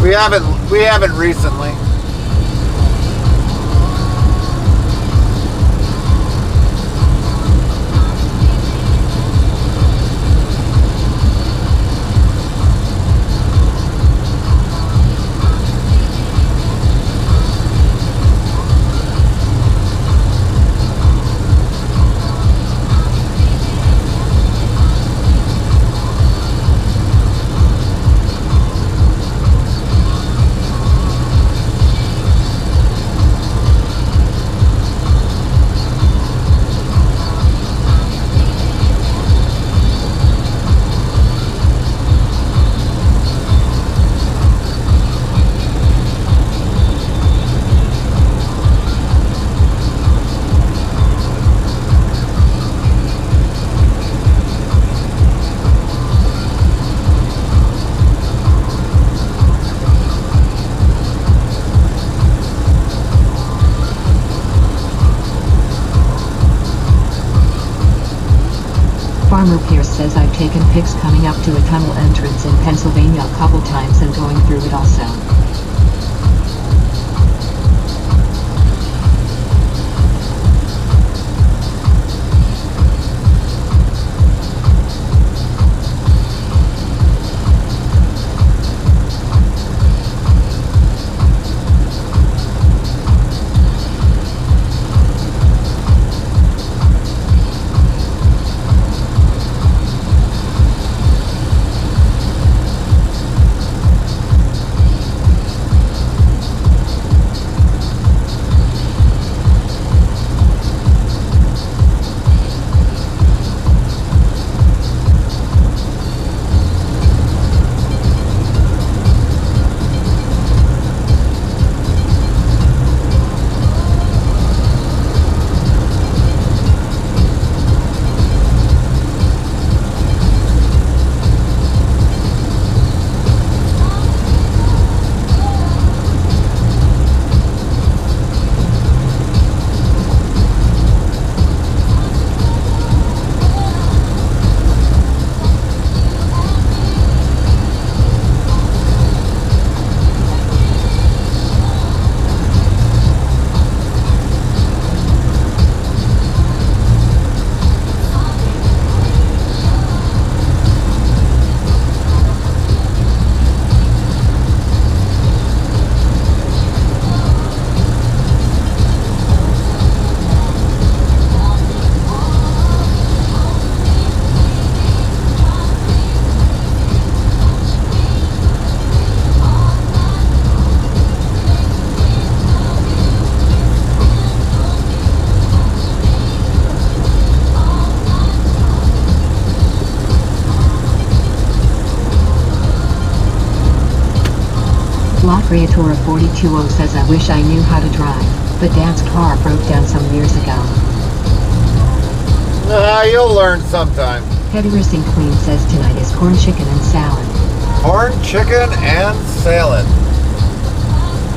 We haven't recently. Farmer Pierce says I've taken pics coming up to a tunnel entrance in Pennsylvania a couple times and going through it also. Creatora 420 says I wish I knew how to drive, but Dad's car broke down some years ago. You'll learn sometime. Hetty Racing Queen says tonight is corn chicken and salad. Corn, chicken, and salad.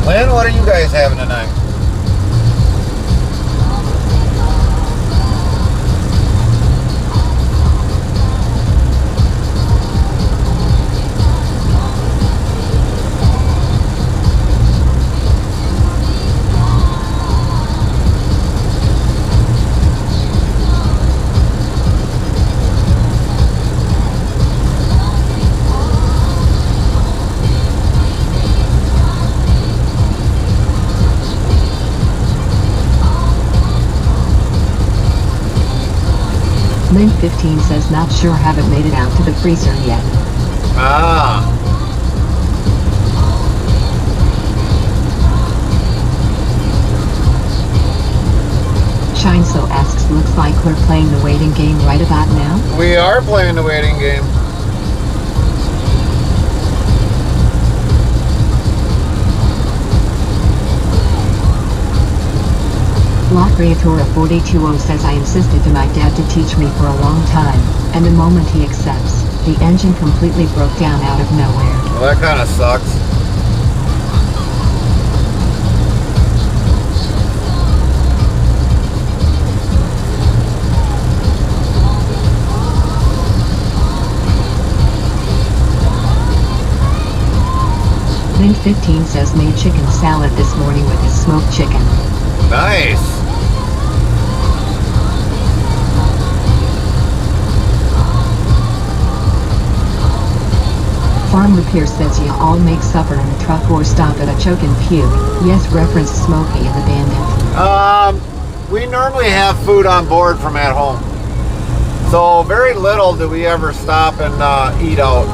Lynn, what are you guys having tonight? Lynn 15 says not sure, haven't made it out to the freezer yet. Ah. Shineso asks, looks like we're playing the waiting game right about now? We are playing the waiting game. La Creatora 420 says I insisted to my dad to teach me for a long time, and the moment he accepts, the engine completely broke down out of nowhere. Well, that kind of sucks. Lynn 15 says made chicken salad this morning with his smoked chicken. Nice. Farm Repair says you all make supper in a truck or stop at a choke and puke. Yes, reference Smokey and the Bandit. We normally have food on board from at home. So very little do we ever stop and eat out.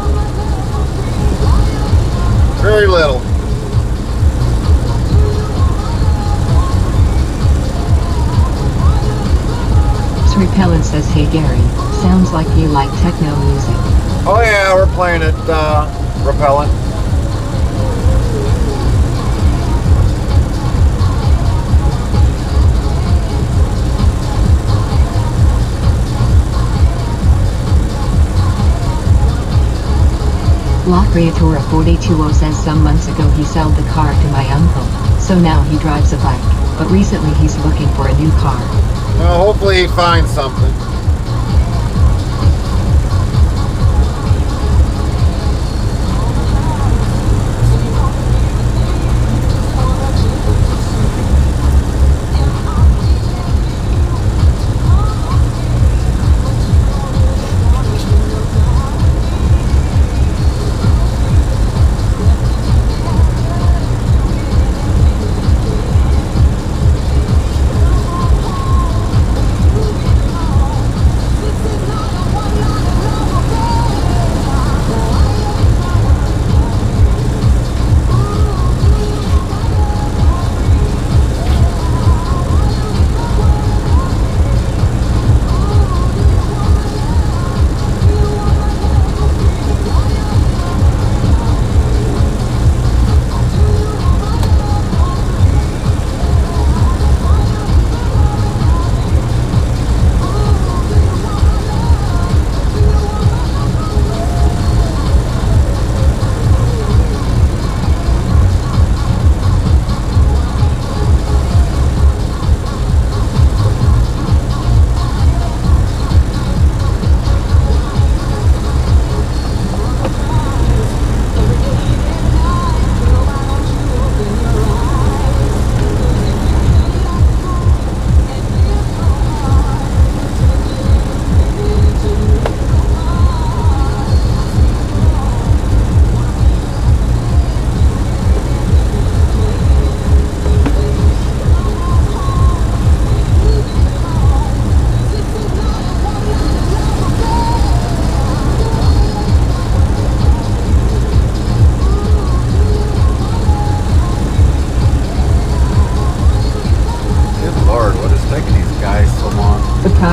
Very little. Repellent says, hey Gary, sounds like you like techno music. Oh yeah, we're playing it, Repellent. La Creatora 420 says some months ago he sold the car to my uncle, so now he drives a bike, but recently he's looking for a new car. Well, hopefully he finds something.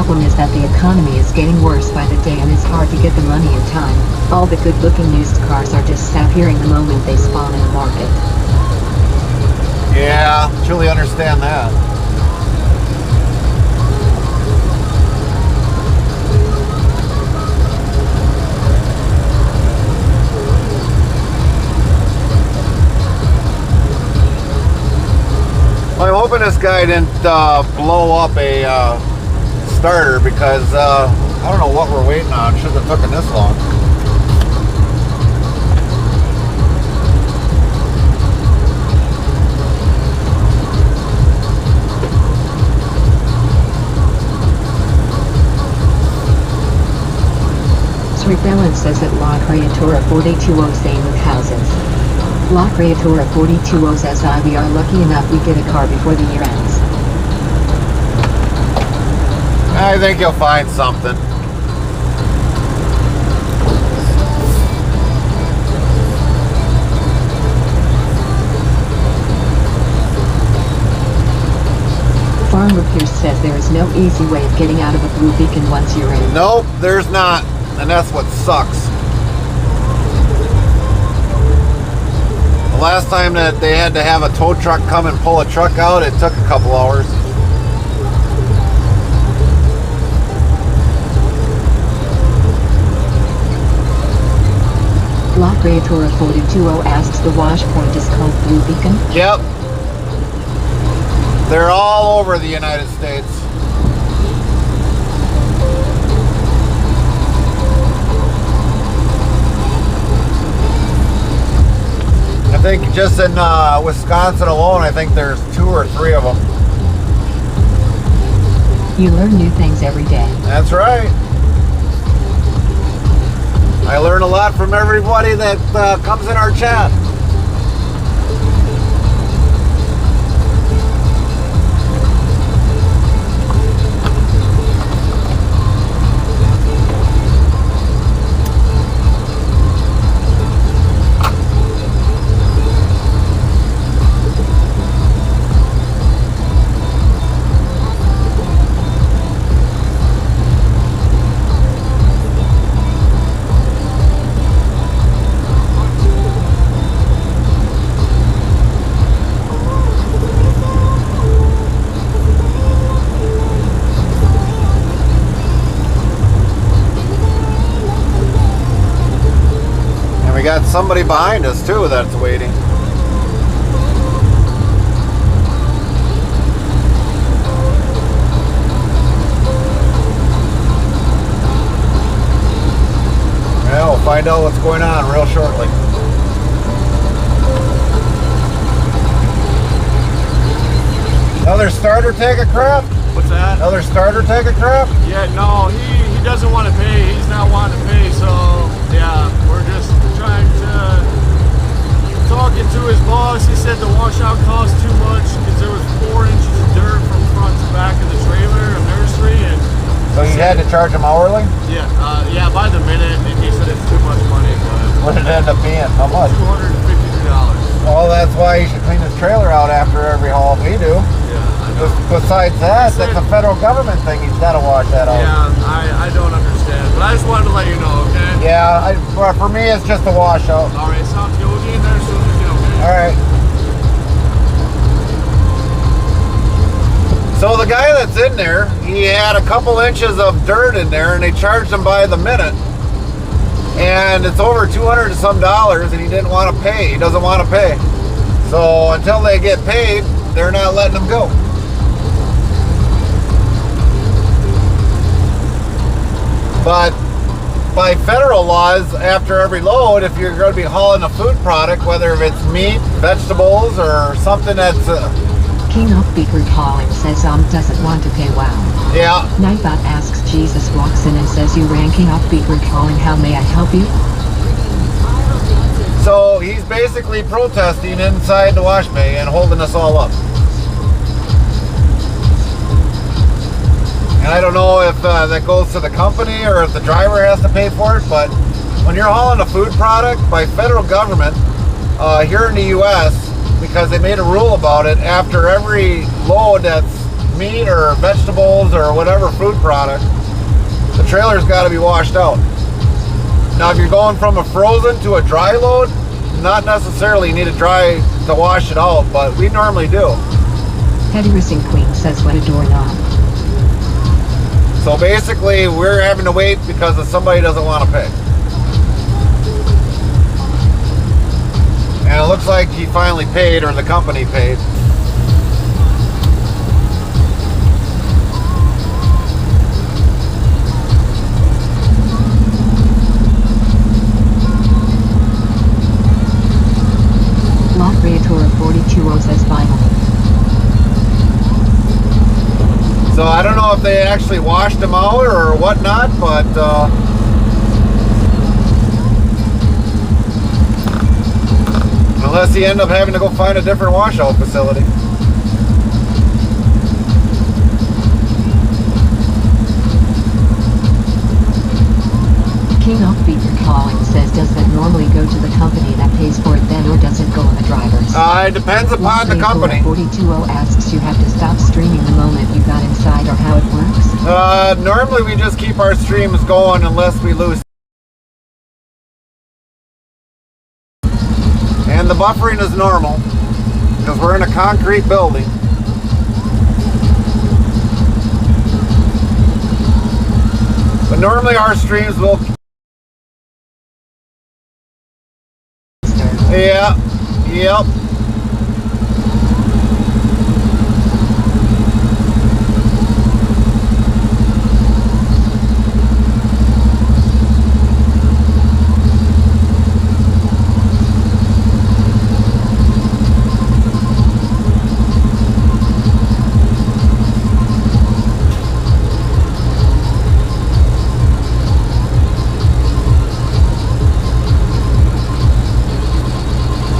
problem is that the economy is getting worse by the day and it's hard to get the money in time. All the good-looking used cars are just disappearing the moment they spawn in the market. Yeah, truly understand that. I'm hoping this guy didn't blow up a starter because I don't know what we're waiting on. Shouldn't have taken this long. Roseville says that La Creatura 42 staying with houses. La Creatura 42 says we are lucky enough we get a car before the year ends. I think you'll find something. Farmer Pierce says there is no easy way of getting out of a blue beacon once you're in. Nope, there's not. And that's what sucks. The last time that they had to have a tow truck come and pull a truck out, it took a couple hours. La Creatura 42 asks the wash point is called Blue Beacon. Yep. They're all over the United States. I think just in Wisconsin alone, I think there's 2 or 3 of them. You learn new things every day. That's right. I learn a lot from everybody that comes in our chat. We got somebody behind us too that's waiting. Yeah, we'll find out what's going on real shortly. Another starter take a crap? What's that? Another starter take a crap? Yeah, no, he doesn't want to pay. He's not wanting to pay, so yeah, we're just trying to talking to his boss. He said the washout cost too much because there was 4 inches of dirt from front to back of the trailer, a nursery, and So you had to charge him hourly? yeah, by the minute, and he said it's too much money, but What did it end up being? How much? $253. Well, that's why you should clean his trailer out after every haul. We do. Yeah, I know. Besides that, that's a federal government thing. He's got to wash that out. Yeah, I don't understand, but I just wanted to let you know, okay? Yeah, for me, it's just a washout. All right, sounds good. We'll get in there as soon as we can, okay? All right. So the guy that's in there, he had a couple inches of dirt in there, and they charged him by the minute. And it's over $200 and some, and he didn't want to pay. He doesn't want to pay. So until they get paid, they're not letting him go. But by federal laws, after every load, if you're going to be hauling a food product, whether it's meat, vegetables, or something that's King of Beaker calling says doesn't want to pay. Wow. yeah. Nightbot asks Jesus walks in and says you ran King of Beaker calling, how may I help you? So he's basically protesting inside the wash bay and holding us all up. And I don't know if that goes to the company or if the driver has to pay for it, but when you're hauling a food product by federal government here in the U.S., because they made a rule about it, after every load that's meat or vegetables or whatever food product, the trailer's got to be washed out. Now, if you're going from a frozen to a dry load, not necessarily need to dry to wash it out, but we normally do. Heavy Racing Queen says what a doorknob. So basically, we're having to wait because if somebody doesn't want to pay. And it looks like he finally paid, or the company paid. Lot Creator 420 says finally. So I don't know if they actually washed them out or whatnot, but unless you end up having to go find a different washout facility. King Oakbeater calling says, does that normally go to the company that pays for it then, or does it go on the drivers? It depends upon the Lot company. 420 asks, you have to stop streaming the moment you got inside, or how it works? Normally we just keep our streams going unless we lose. And the buffering is normal because we're in a concrete building. But normally our streams will. Yeah, yep.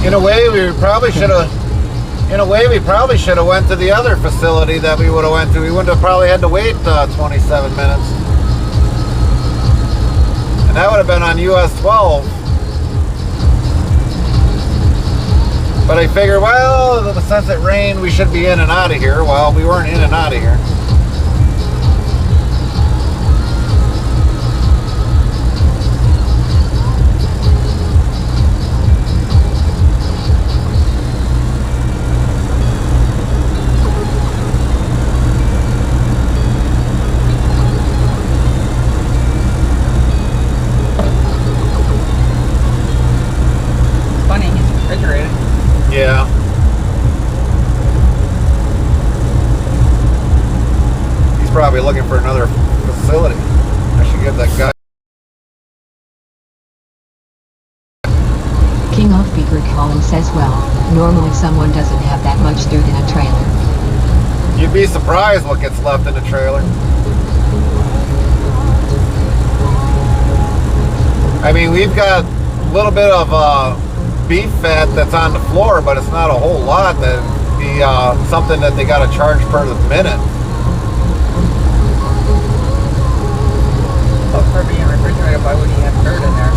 In a way, we probably should have. In a way, we probably should have went to the other facility that we would have went to. We wouldn't have probably had to wait 27 minutes, and that would have been on US 12. But I figured, well, since it rained, we should be in and out of here. Well, we weren't in and out of here. Funny, he's refrigerated. Yeah. He's probably looking for another facility. I should give that guy. King Oakbeater calling says, well, normally someone doesn't have that much dirt in a trailer. You'd be surprised what gets left in the trailer. I mean, we've got a little bit of beef fat that's on the floor, but it's not a whole lot. That'd be something that they got to charge per the minute. But for being refrigerated, why would he have dirt in there?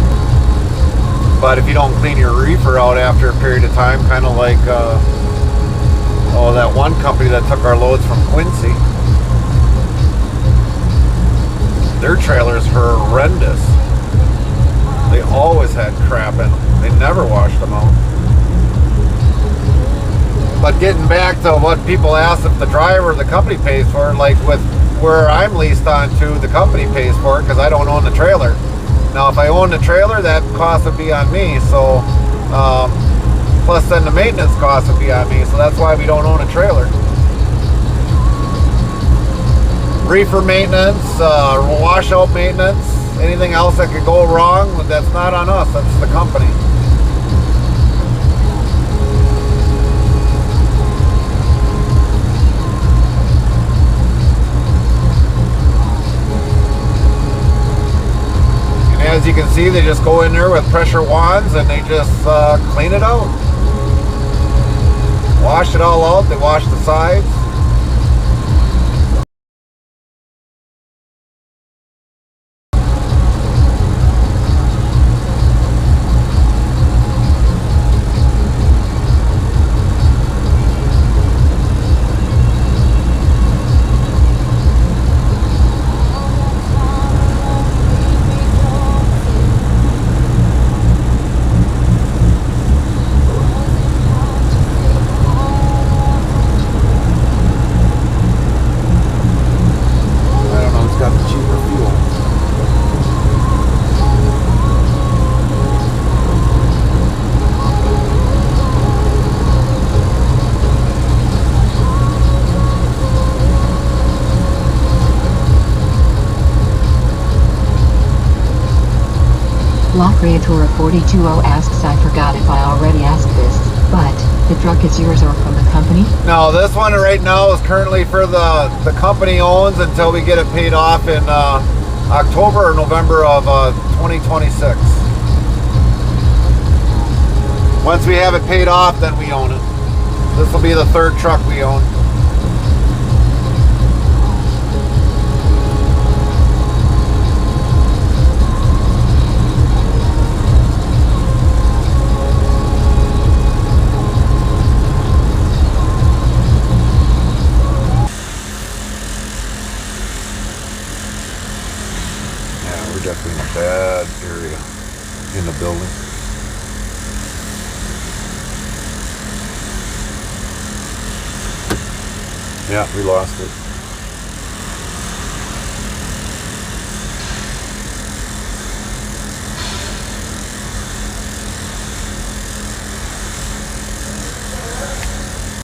But if you don't clean your reefer out after a period of time, kind of like that one company that took our loads from Quincy, their trailers were horrendous. They always had crap in them. They never washed them out. But getting back to what people ask if the driver or the company pays for it, like with where I'm leased on to, the company pays for it because I don't own the trailer. Now, if I own the trailer, that cost would be on me. So, plus then the maintenance cost would be on me. So that's why we don't own a trailer. Reefer maintenance, washout maintenance, anything else that could go wrong, that's not on us, that's the company. And as you can see, they just go in there with pressure wands and they just clean it out. Wash it all out, they wash the sides. Creatora 420 asks, I forgot if I already asked this, but the truck is yours or from the company? No, this one right now is currently for the company owns until we get it paid off in October or November of 2026. Once we have it paid off, then we own it. This will be the third truck we own. Yeah, we're definitely in a bad area in the building. Yeah, we lost it.